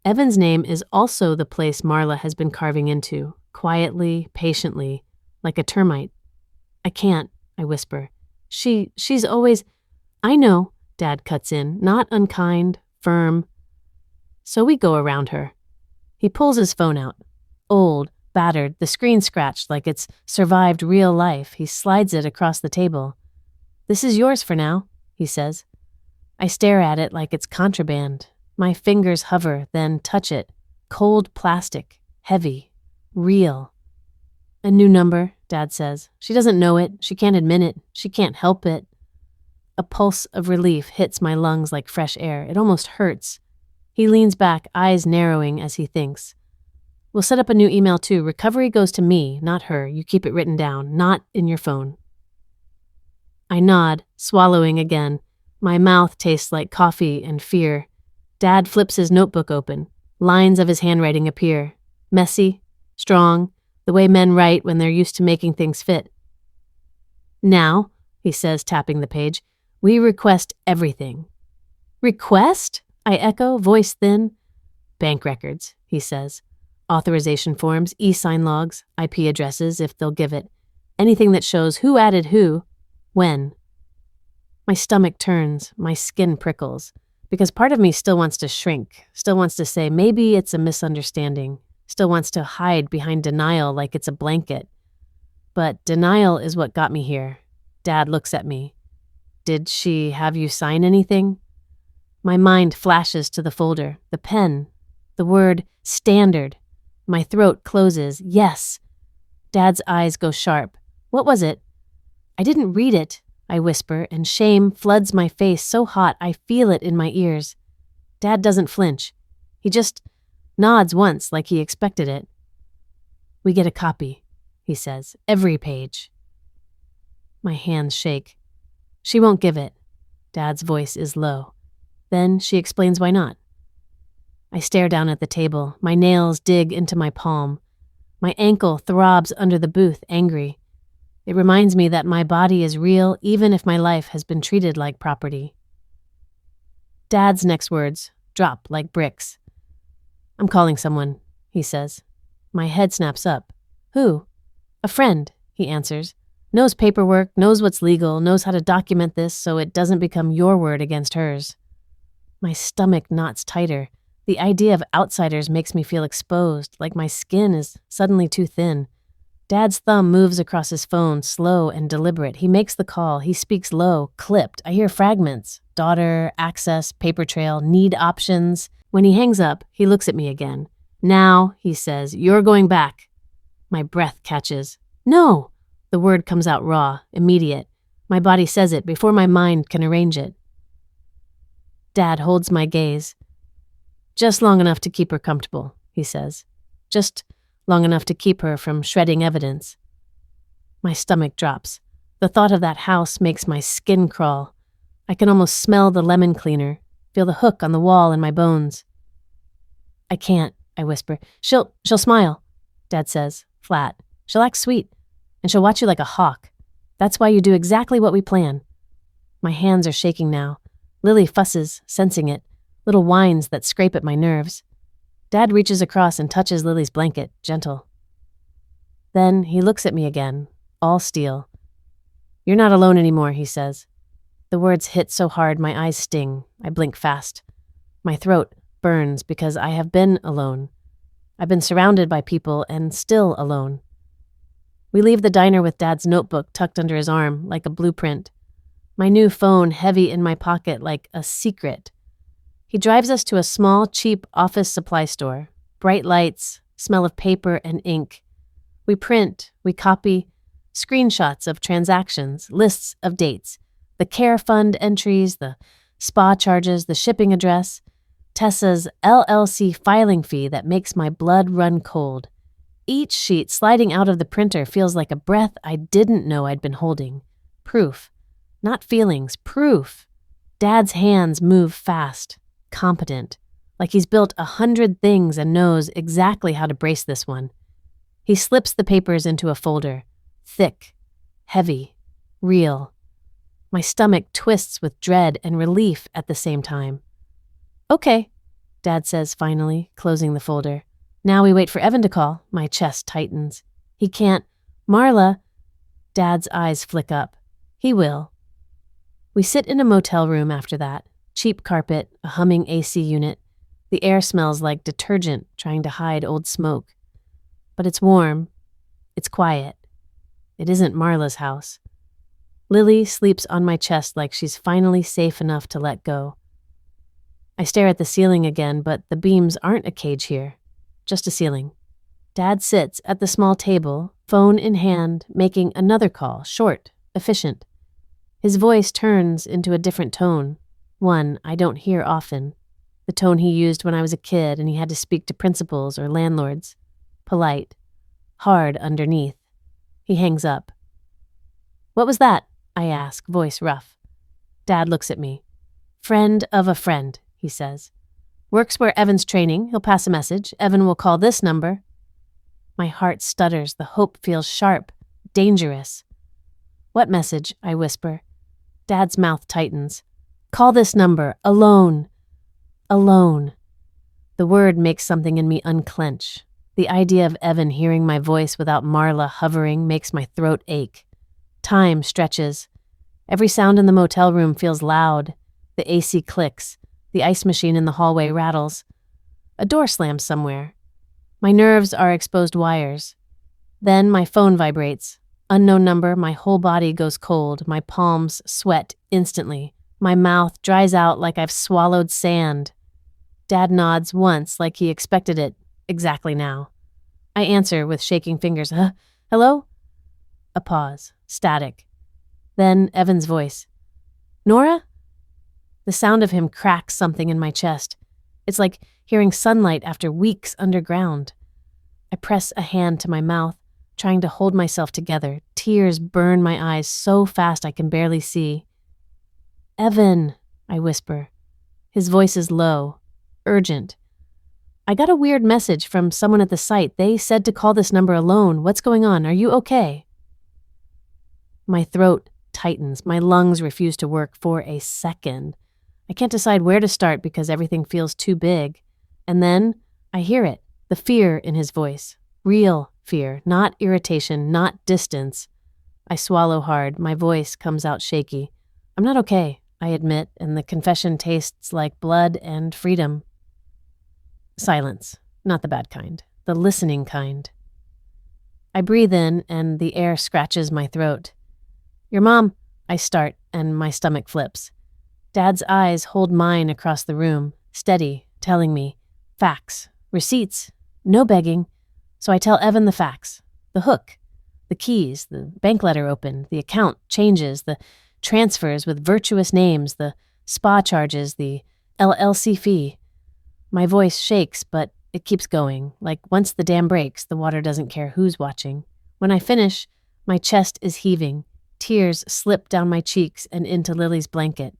Speaker 1: Evan's name is also the place Marla has been carving into, quietly, patiently, like a termite. I can't, I whisper. She's always... I know, Dad cuts in, not unkind, firm. So we go around her. He pulls his phone out. Old, battered, the screen scratched like it's survived real life. He slides it across the table. This is yours for now, he says. I stare at it like it's contraband. My fingers hover, then touch it. Cold plastic, heavy, real. A new number, Dad says. She doesn't know it. She can't admit it. She can't help it. A pulse of relief hits my lungs like fresh air. It almost hurts. He leans back, eyes narrowing as he thinks. We'll set up a new email too. Recovery goes to me, not her. You keep it written down, not in your phone. I nod, swallowing again. My mouth tastes like coffee and fear. Dad flips his notebook open. Lines of his handwriting appear. Messy, strong, the way men write when they're used to making things fit. Now, he says, tapping the page, we request everything. Request? I echo, voice thin. Bank records, he says. Authorization forms, e-sign logs, IP addresses, if they'll give it. Anything that shows who added who, when. My stomach turns, my skin prickles, because part of me still wants to shrink, still wants to say maybe it's a misunderstanding, still wants to hide behind denial like it's a blanket. But denial is what got me here. Dad looks at me. Did she have you sign anything? My mind flashes to the folder, the pen, the word standard. My throat closes. Yes. Dad's eyes go sharp. What was it? I didn't read it, I whisper, and shame floods my face so hot I feel it in my ears. Dad doesn't flinch. He just nods once like he expected it. We get a copy, he he says. Every page. My hands shake. She won't give it. Dad's voice is low. Then she explains why not. I stare down at the table. My nails dig into my palm. My ankle throbs under the booth, angry. It reminds me that my body is real even if my life has been treated like property. Dad's next words drop like bricks. I'm calling someone, he says. My head snaps up. Who? A friend, he answers. Knows paperwork, knows what's legal, knows how to document this so it doesn't become your word against hers. My stomach knots tighter. The idea of outsiders makes me feel exposed, like my skin is suddenly too thin. Dad's thumb moves across his phone, slow and deliberate. He makes the call. He speaks low, clipped. I hear fragments. Daughter, access, paper trail, need options. When he hangs up, he looks at me again. Now, he says, you're going back. My breath catches. No! The word comes out raw, immediate. My body says it before my mind can arrange it. Dad holds my gaze. Just long enough to keep her comfortable, he says. Just long enough to keep her from shredding evidence. My stomach drops. The thought of that house makes my skin crawl. I can almost smell the lemon cleaner, feel the hook on the wall in my bones. I can't, I whisper. She'll smile, Dad says, flat. She'll act sweet, and she'll watch you like a hawk. That's why you do exactly what we plan. My hands are shaking now. Lily fusses, sensing it. Little whines that scrape at my nerves. Dad reaches across and touches Lily's blanket, gentle. Then he looks at me again, all steel. You're not alone anymore, he says. The words hit so hard my eyes sting. I blink fast. My throat burns because I have been alone. I've been surrounded by people and still alone. We leave the diner with Dad's notebook tucked under his arm like a blueprint. My new phone heavy in my pocket like a secret. He drives us to a small, cheap office supply store. Bright lights, smell of paper and ink. We print, we copy, screenshots of transactions, lists of dates, the care fund entries, the spa charges, the shipping address, Tessa's LLC filing fee that makes my blood run cold. Each sheet sliding out of the printer feels like a breath I didn't know I'd been holding. Proof. Not feelings, proof. Dad's hands move fast. Competent, like he's built 100 things and knows exactly how to brace this one. He slips the papers into a folder. Thick, heavy, real. My stomach twists with dread and relief at the same time. Okay, Dad says finally, closing the folder. Now we wait for Evan to call. My chest tightens. He can't. Marla. Dad's eyes flick up. He will. We sit in a motel room after that. Cheap carpet, a humming AC unit. The air smells like detergent trying to hide old smoke. But it's warm. It's quiet. It isn't Marla's house. Lily sleeps on my chest like she's finally safe enough to let go. I stare at the ceiling again, but the beams aren't a cage here. Just a ceiling. Dad sits at the small table, phone in hand, making another call, short, efficient. His voice turns into a different tone. One I don't hear often, the tone he used when I was a kid and he had to speak to principals or landlords. Polite, hard underneath. He hangs up. What was that? I ask, voice rough. Dad looks at me. Friend of a friend, he says. Works where Evan's training. He'll pass a message. Evan will call this number. My heart stutters. The hope feels sharp, dangerous. What message? I whisper. Dad's mouth tightens. Call this number. Alone. Alone. The word makes something in me unclench. The idea of Evan hearing my voice without Marla hovering makes my throat ache. Time stretches. Every sound in the motel room feels loud. The AC clicks. The ice machine in the hallway rattles. A door slams somewhere. My nerves are exposed wires. Then my phone vibrates. Unknown number, my whole body goes cold. My palms sweat instantly. My mouth dries out like I've swallowed sand. Dad nods once like he expected it exactly now. I answer with shaking fingers. Hello? A pause. Static. Then Evan's voice. Nora? The sound of him cracks something in my chest. It's like hearing sunlight after weeks underground. I press a hand to my mouth, trying to hold myself together. Tears burn my eyes so fast I can barely see. "Evan," I whisper. His voice is low, urgent. "I got a weird message from someone at the site. They said to call this number alone. What's going on? Are you okay?" My throat tightens. My lungs refuse to work for a second. I can't decide where to start because everything feels too big. And then I hear it, the fear in his voice. Real fear, not irritation, not distance. I swallow hard. My voice comes out shaky. "I'm not okay," I admit, and the confession tastes like blood and freedom. Silence. Not the bad kind. The listening kind. I breathe in, and the air scratches my throat. "Your mom," I start, and my stomach flips. Dad's eyes hold mine across the room, steady, telling me. Facts. Receipts. No begging. So I tell Evan the facts. The hook. The keys. The bank letter opened. The account changes. The transfers with virtuous names. The spa charges. The LLC fee. My voice shakes, but it keeps going. Like once the dam breaks, the water doesn't care who's watching. When I finish, my chest is heaving. Tears slip down my cheeks and into Lily's blanket.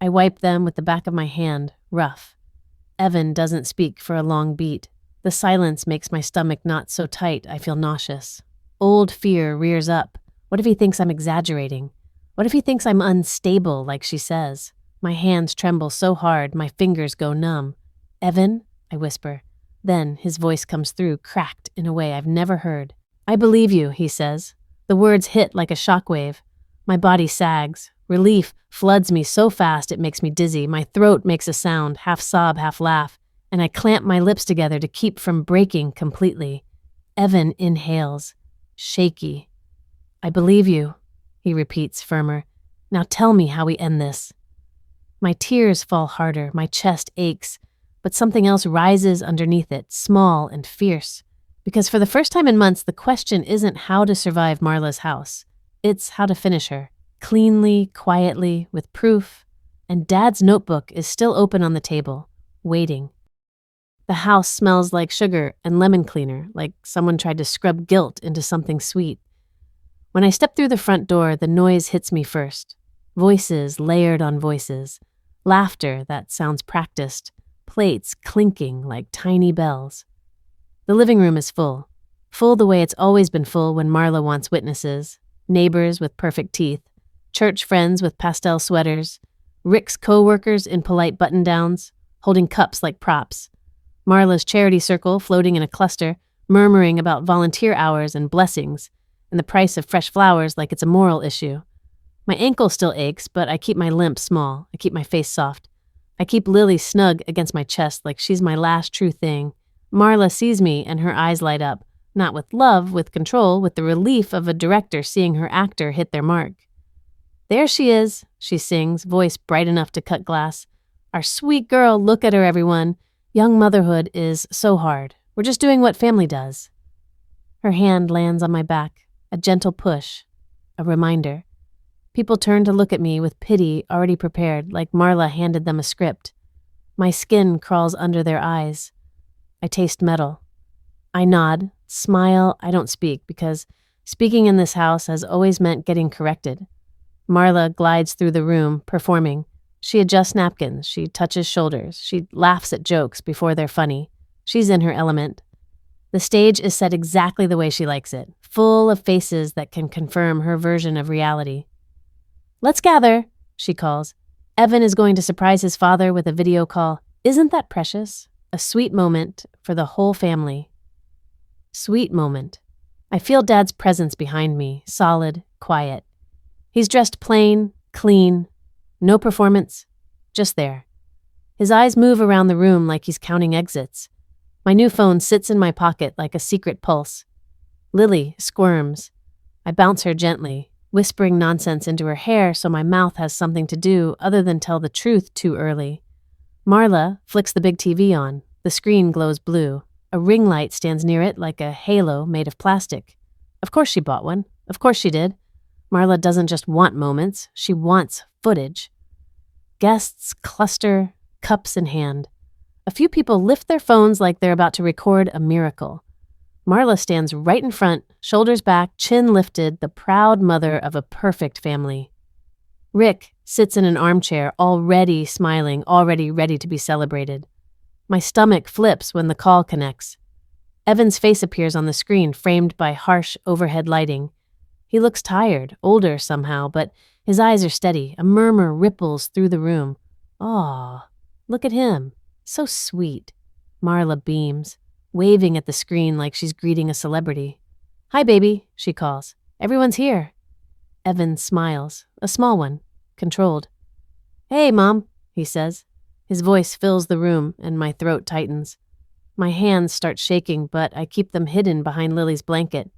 Speaker 1: I wipe them with the back of my hand, rough. Evan doesn't speak for a long beat. The silence makes my stomach knot so tight I feel nauseous. Old fear rears up. What if he thinks I'm exaggerating? What if he thinks I'm unstable, like she says? My hands tremble so hard, my fingers go numb. "Evan," I whisper. Then his voice comes through, cracked in a way I've never heard. "I believe you," he says. The words hit like a shockwave. My body sags. Relief floods me so fast it makes me dizzy. My throat makes a sound, half sob, half laugh, and I clamp my lips together to keep from breaking completely. Evan inhales. Shaky. "I believe you," he repeats, firmer. "Now tell me how we end this." My tears fall harder, my chest aches, but something else rises underneath it, small and fierce. Because for the first time in months, the question isn't how to survive Marla's house. It's how to finish her. Cleanly, quietly, with proof. And Dad's notebook is still open on the table, waiting. The house smells like sugar and lemon cleaner, like someone tried to scrub guilt into something sweet. When I step through the front door, the noise hits me first. Voices layered on voices. Laughter that sounds practiced. Plates clinking like tiny bells. The living room is full. Full the way it's always been full when Marla wants witnesses. Neighbors with perfect teeth. Church friends with pastel sweaters. Rick's co-workers in polite button-downs, holding cups like props. Marla's charity circle floating in a cluster, murmuring about volunteer hours and blessings, and the price of fresh flowers like it's a moral issue. My ankle still aches, but I keep my limp small. I keep my face soft. I keep Lily snug against my chest like she's my last true thing. Marla sees me and her eyes light up, not with love, with control, with the relief of a director seeing her actor hit their mark. "There she is," she sings, voice bright enough to cut glass. "Our sweet girl, look at her, everyone. Young motherhood is so hard. We're just doing what family does." Her hand lands on my back, a gentle push, a reminder. People turn to look at me with pity already prepared, like Marla handed them a script. My skin crawls under their eyes. I taste metal. I nod, smile. I don't speak because speaking in this house has always meant getting corrected. Marla glides through the room, performing. She adjusts napkins. She touches shoulders. She laughs at jokes before they're funny. She's in her element. The stage is set exactly the way she likes it, full of faces that can confirm her version of reality. "Let's gather," she calls. Evan is going to surprise his father with a video call. Isn't that precious? A sweet moment for the whole family. Sweet moment. I feel Dad's presence behind me, solid, quiet. He's dressed plain, clean, no performance, just there. His eyes move around the room like he's counting exits. My new phone sits in my pocket like a secret pulse. Lily squirms. I bounce her gently, whispering nonsense into her hair so my mouth has something to do other than tell the truth too early. Marla flicks the big TV on. The screen glows blue. A ring light stands near it like a halo made of plastic. Of course she bought one. Of course she did. Marla doesn't just want moments. She wants footage. Guests cluster, cups in hand. A few people lift their phones like they're about to record a miracle. Marla stands right in front, shoulders back, chin lifted, the proud mother of a perfect family. Rick sits in an armchair, already smiling, already ready to be celebrated. My stomach flips when the call connects. Evan's face appears on the screen, framed by harsh overhead lighting. He looks tired, older somehow, but his eyes are steady. A murmur ripples through the room. Aw, look at him. So sweet. Marla beams, waving at the screen like she's greeting a celebrity. Hi, baby, she calls. Everyone's here. Evan smiles, a small one, controlled. Hey, Mom, he says. His voice fills the room and my throat tightens. My hands start shaking, but I keep them hidden behind Lily's blanket.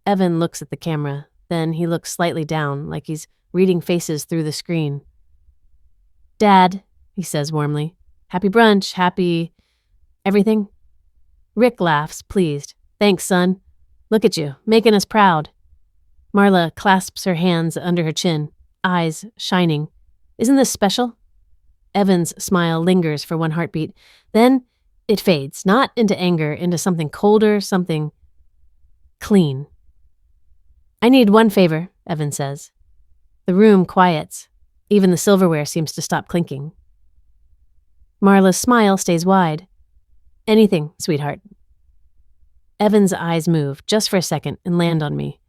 Speaker 1: Evan looks at the camera. Then he looks slightly down, like he's reading faces through the screen. Dad, he says warmly. Happy brunch, happy... everything? Rick laughs, pleased. Thanks, son. Look at you, making us proud. Marla clasps her hands under her chin, eyes shining. Isn't this special? Evan's smile lingers for one heartbeat. Then it fades, not into anger, into something colder, something clean. I need one favor, Evan says. The room quiets. Even the silverware seems to stop clinking. Marla's smile stays wide. Anything, sweetheart. Evan's eyes move, just for a second, and land on me.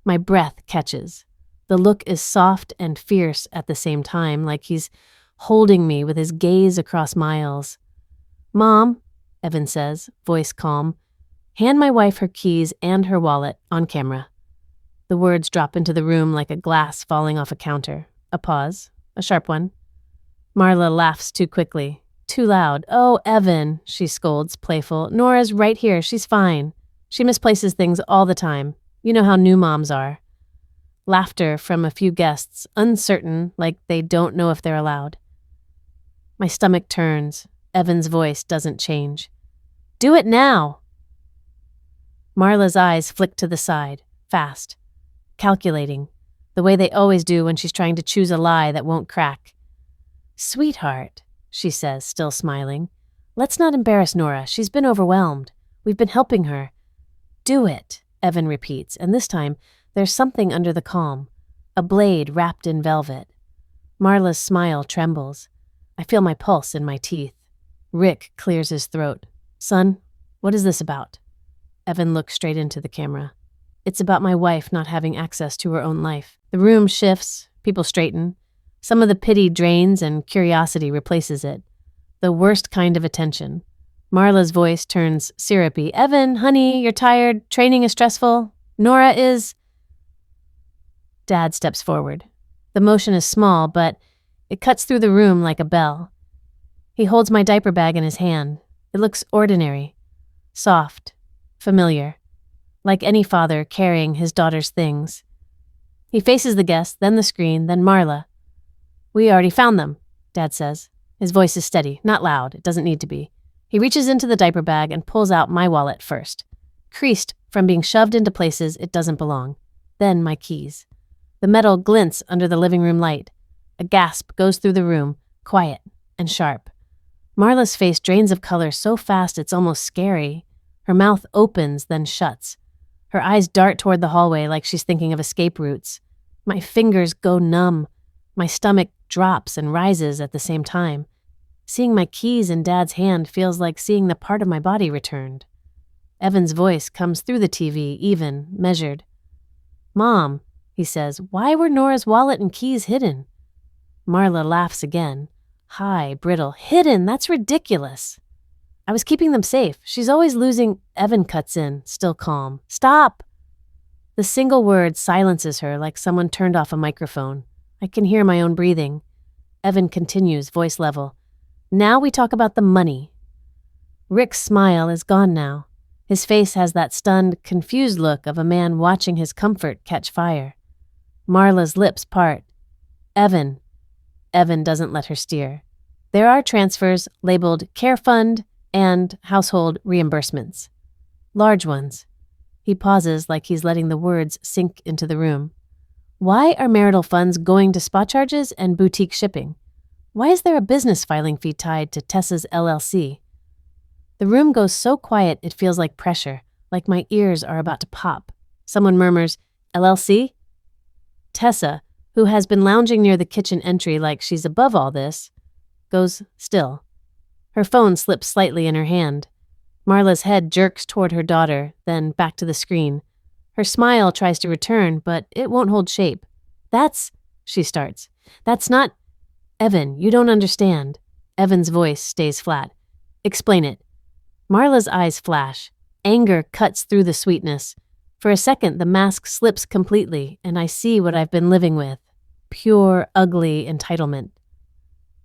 Speaker 1: My breath catches. The look is soft and fierce at the same time, like he's holding me with his gaze across miles. Mom, Evan says, voice calm, hand my wife her keys and her wallet on camera. The words drop into the room like a glass falling off a counter. A pause, a sharp one. Marla laughs too quickly, too loud. Oh, Evan, she scolds, playful. Nora's right here, she's fine. She misplaces things all the time. You know how new moms are. Laughter from a few guests, uncertain, like they don't know if they're allowed. My stomach turns. Evan's voice doesn't change. Do it now! Marla's eyes flick to the side, fast, calculating, the way they always do when she's trying to choose a lie that won't crack. Sweetheart, she says, still smiling, let's not embarrass Nora. She's been overwhelmed. We've been helping her. Do it, Evan repeats, and this time there's something under the calm, a blade wrapped in velvet. Marla's smile trembles. I feel my pulse in my teeth. Rick clears his throat. Son, what is this about? Evan looks straight into the camera. It's about my wife not having access to her own life. The room shifts, people straighten. Some of the pity drains and curiosity replaces it. The worst kind of attention. Marla's voice turns syrupy. Evan, honey, you're tired. Training is stressful. Nora is... Dad steps forward. The motion is small, but it cuts through the room like a bell. He holds my diaper bag in his hand. It looks ordinary, soft, familiar, like any father carrying his daughter's things. He faces the guest, then the screen, then Marla. We already found them, Dad says. His voice is steady, not loud. It doesn't need to be. He reaches into the diaper bag and pulls out my wallet first, creased from being shoved into places it doesn't belong. Then my keys. The metal glints under the living room light. A gasp goes through the room, quiet and sharp. Marla's face drains of color so fast it's almost scary. Her mouth opens, then shuts. Her eyes dart toward the hallway like she's thinking of escape routes. My fingers go numb. My stomach drops and rises at the same time. Seeing my keys in Dad's hand feels like seeing the part of my body returned. Evan's voice comes through the TV, even, measured. Mom, he says, why were Nora's wallet and keys hidden? Marla laughs again. High, brittle. Hidden? That's ridiculous. I was keeping them safe. She's always losing. Evan cuts in, still calm. Stop! The single word silences her like someone turned off a microphone. I can hear my own breathing. Evan continues, voice level. Now we talk about the money. Rick's smile is gone now. His face has that stunned, confused look of a man watching his comfort catch fire. Marla's lips part. Evan doesn't let her steer. There are transfers labeled Care Fund and Household Reimbursements. Large ones. He pauses like he's letting the words sink into the room. Why are marital funds going to spa charges and boutique shipping? Why is there a business filing fee tied to Tessa's LLC? The room goes so quiet it feels like pressure, like my ears are about to pop. Someone murmurs, LLC? Tessa, who has been lounging near the kitchen entry like she's above all this, goes still. Her phone slips slightly in her hand. Marla's head jerks toward her daughter, then back to the screen. Her smile tries to return, but it won't hold shape. She starts. That's not... Evan, you don't understand. Evan's voice stays flat. Explain it. Marla's eyes flash. Anger cuts through the sweetness. For a second, the mask slips completely, and I see what I've been living with. Pure, ugly entitlement.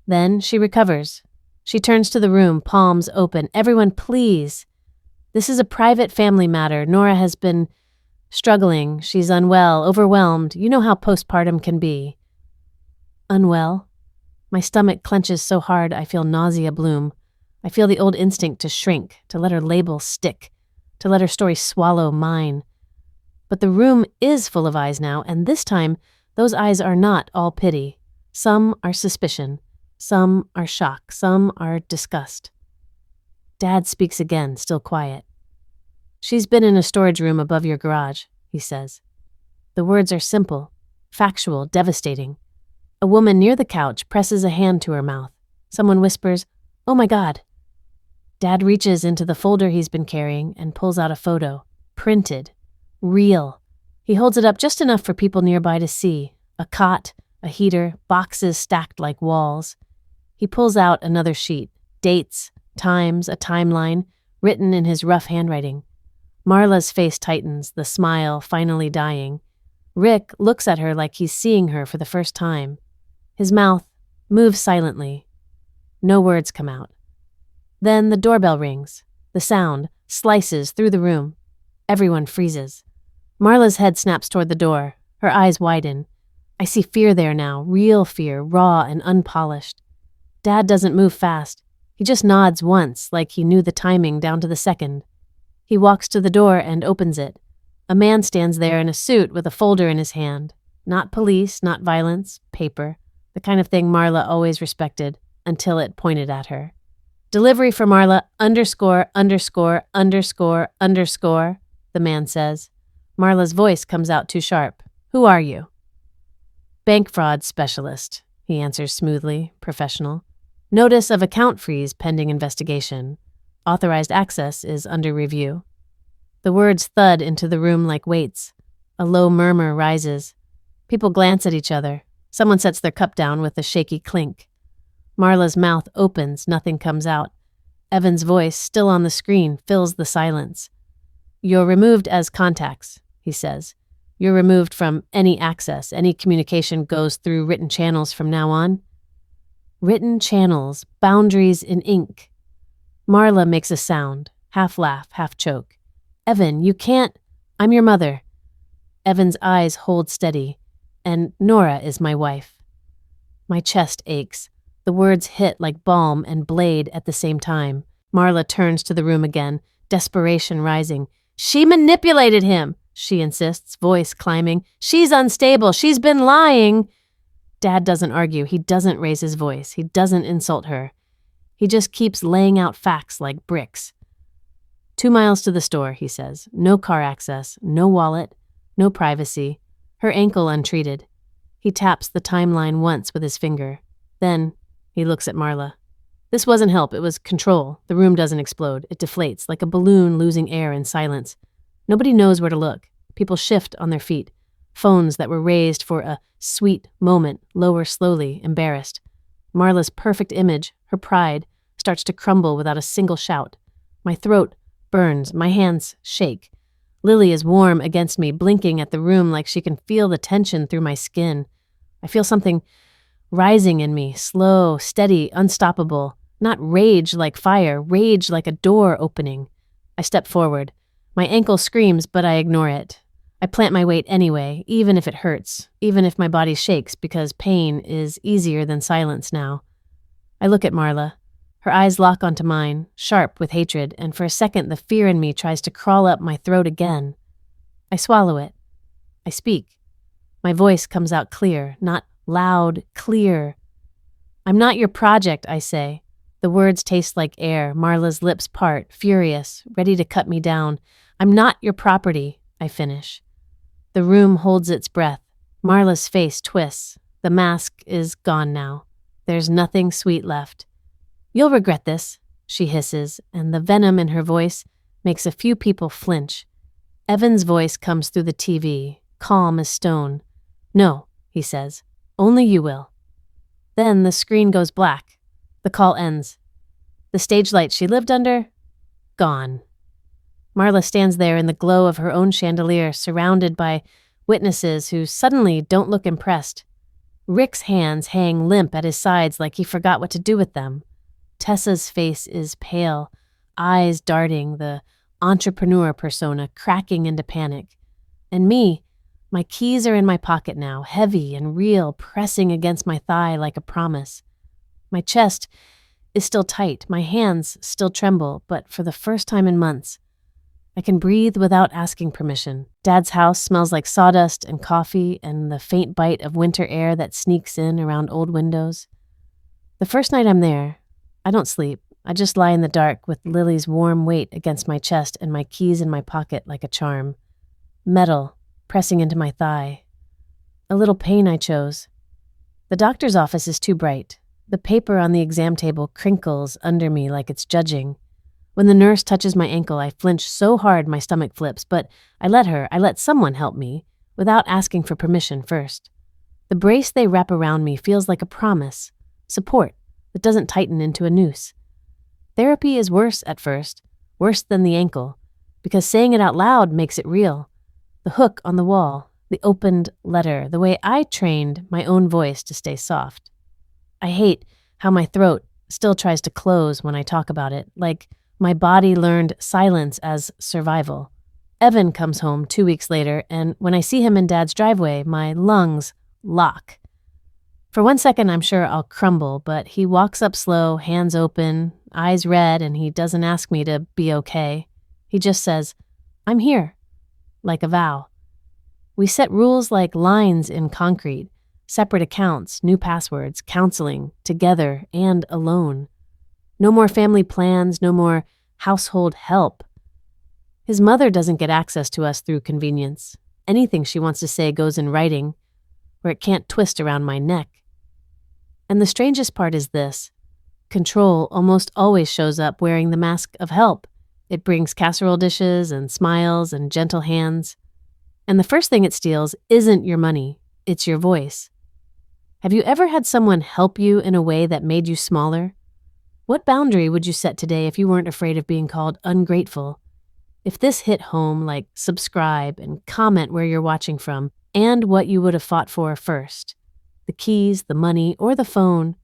Speaker 1: Then she recovers. She turns to the room, palms open. Everyone, please. This is a private family matter. Nora has been struggling. She's unwell, overwhelmed. You know how postpartum can be. Unwell? My stomach clenches so hard I feel nausea bloom. I feel the old instinct to shrink, to let her label stick, to let her story swallow mine. But the room is full of eyes now, and this time, those eyes are not all pity. Some are suspicion. Some are shock. Some are disgust. Dad speaks again, still quiet. She's been in a storage room above your garage, he says. The words are simple, factual, devastating. A woman near the couch presses a hand to her mouth. Someone whispers, "Oh my God." Dad reaches into the folder he's been carrying and pulls out a photo. Printed. Real. He holds it up just enough for people nearby to see. A cot, a heater, boxes stacked like walls. He pulls out another sheet. Dates, times, a timeline, written in his rough handwriting. Marla's face tightens, the smile finally dying. Rick looks at her like he's seeing her for the first time. His mouth moves silently. No words come out. Then the doorbell rings. The sound slices through the room. Everyone freezes. Marla's head snaps toward the door. Her eyes widen. I see fear there now, real fear, raw and unpolished. Dad doesn't move fast. He just nods once, like he knew the timing down to the second. He walks to the door and opens it. A man stands there in a suit with a folder in his hand. Not police, not violence, paper. The kind of thing Marla always respected, until it pointed at her. Delivery for Marla, ______, the man says. Marla's voice comes out too sharp. Who are you? Bank fraud specialist, he answers smoothly, professional. Notice of account freeze pending investigation. Authorized access is under review. The words thud into the room like weights. A low murmur rises. People glance at each other. Someone sets their cup down with a shaky clink. Marla's mouth opens, nothing comes out. Evan's voice, still on the screen, fills the silence. You're removed as contacts, he says. You're removed from any access. Any communication goes through written channels from now on. Written channels, boundaries in ink. Marla makes a sound, half laugh, half choke. Evan, you can't. I'm your mother. Evan's eyes hold steady. And Nora is my wife. My chest aches. The words hit like balm and blade at the same time. Marla turns to the room again, desperation rising. She manipulated him, she insists, voice climbing. She's unstable. She's been lying. Dad doesn't argue. He doesn't raise his voice. He doesn't insult her. He just keeps laying out facts like bricks. 2 miles to the store, he says. No car access, no wallet, no privacy. Her ankle untreated. He taps the timeline once with his finger. Then he looks at Marla. This wasn't help, it was control. The room doesn't explode. It deflates, like a balloon losing air in silence. Nobody knows where to look. People shift on their feet. Phones that were raised for a sweet moment lower slowly, embarrassed. Marla's perfect image, her pride, starts to crumble without a single shout. My throat burns, my hands shake. Lily is warm against me, blinking at the room like she can feel the tension through my skin. I feel something rising in me, slow, steady, unstoppable. Not rage like fire, rage like a door opening. I step forward. My ankle screams, but I ignore it. I plant my weight anyway, even if it hurts, even if my body shakes, because pain is easier than silence now. I look at Marla. Her eyes lock onto mine, sharp with hatred, and for a second the fear in me tries to crawl up my throat again. I swallow it. I speak. My voice comes out clear, not loud, clear. I'm not your project, I say. The words taste like air. Marla's lips part, furious, ready to cut me down. I'm not your property, I finish. The room holds its breath. Marla's face twists. The mask is gone now. There's nothing sweet left. You'll regret this, she hisses, and the venom in her voice makes a few people flinch. Evan's voice comes through the TV, calm as stone. No, he says. Only you will. Then the screen goes black. The call ends. The stage light she lived under? Gone. Marla stands there in the glow of her own chandelier, surrounded by witnesses who suddenly don't look impressed. Rick's hands hang limp at his sides like he forgot what to do with them. Tessa's face is pale, eyes darting, the entrepreneur persona cracking into panic. And me, my keys are in my pocket now, heavy and real, pressing against my thigh like a promise. My chest is still tight, my hands still tremble, but for the first time in months, I can breathe without asking permission. Dad's house smells like sawdust and coffee and the faint bite of winter air that sneaks in around old windows. The first night I'm there, I don't sleep. I just lie in the dark with Lily's warm weight against my chest and my keys in my pocket like a charm. Metal pressing into my thigh. A little pain I chose. The doctor's office is too bright. The paper on the exam table crinkles under me like it's judging. When the nurse touches my ankle, I flinch so hard my stomach flips, but I let someone help me, without asking for permission first. The brace they wrap around me feels like a promise, support that doesn't tighten into a noose. Therapy is worse at first, worse than the ankle, because saying it out loud makes it real. The hook on the wall, the opened letter, the way I trained my own voice to stay soft. I hate how my throat still tries to close when I talk about it, like my body learned silence as survival. Evan comes home 2 weeks later, and when I see him in Dad's driveway, my lungs lock. For 1 second, I'm sure I'll crumble, but he walks up slow, hands open, eyes red, and he doesn't ask me to be okay. He just says, I'm here, like a vow. We set rules like lines in concrete, separate accounts, new passwords, counseling, together and alone. No more family plans, no more household help. His mother doesn't get access to us through convenience. Anything she wants to say goes in writing, where it can't twist around my neck. And the strangest part is this. Control almost always shows up wearing the mask of help. It brings casserole dishes and smiles and gentle hands. And the first thing it steals isn't your money, it's your voice. Have you ever had someone help you in a way that made you smaller? What boundary would you set today if you weren't afraid of being called ungrateful? If this hit home, like subscribe and comment where you're watching from and what you would have fought for first. The keys, the money, or the phone.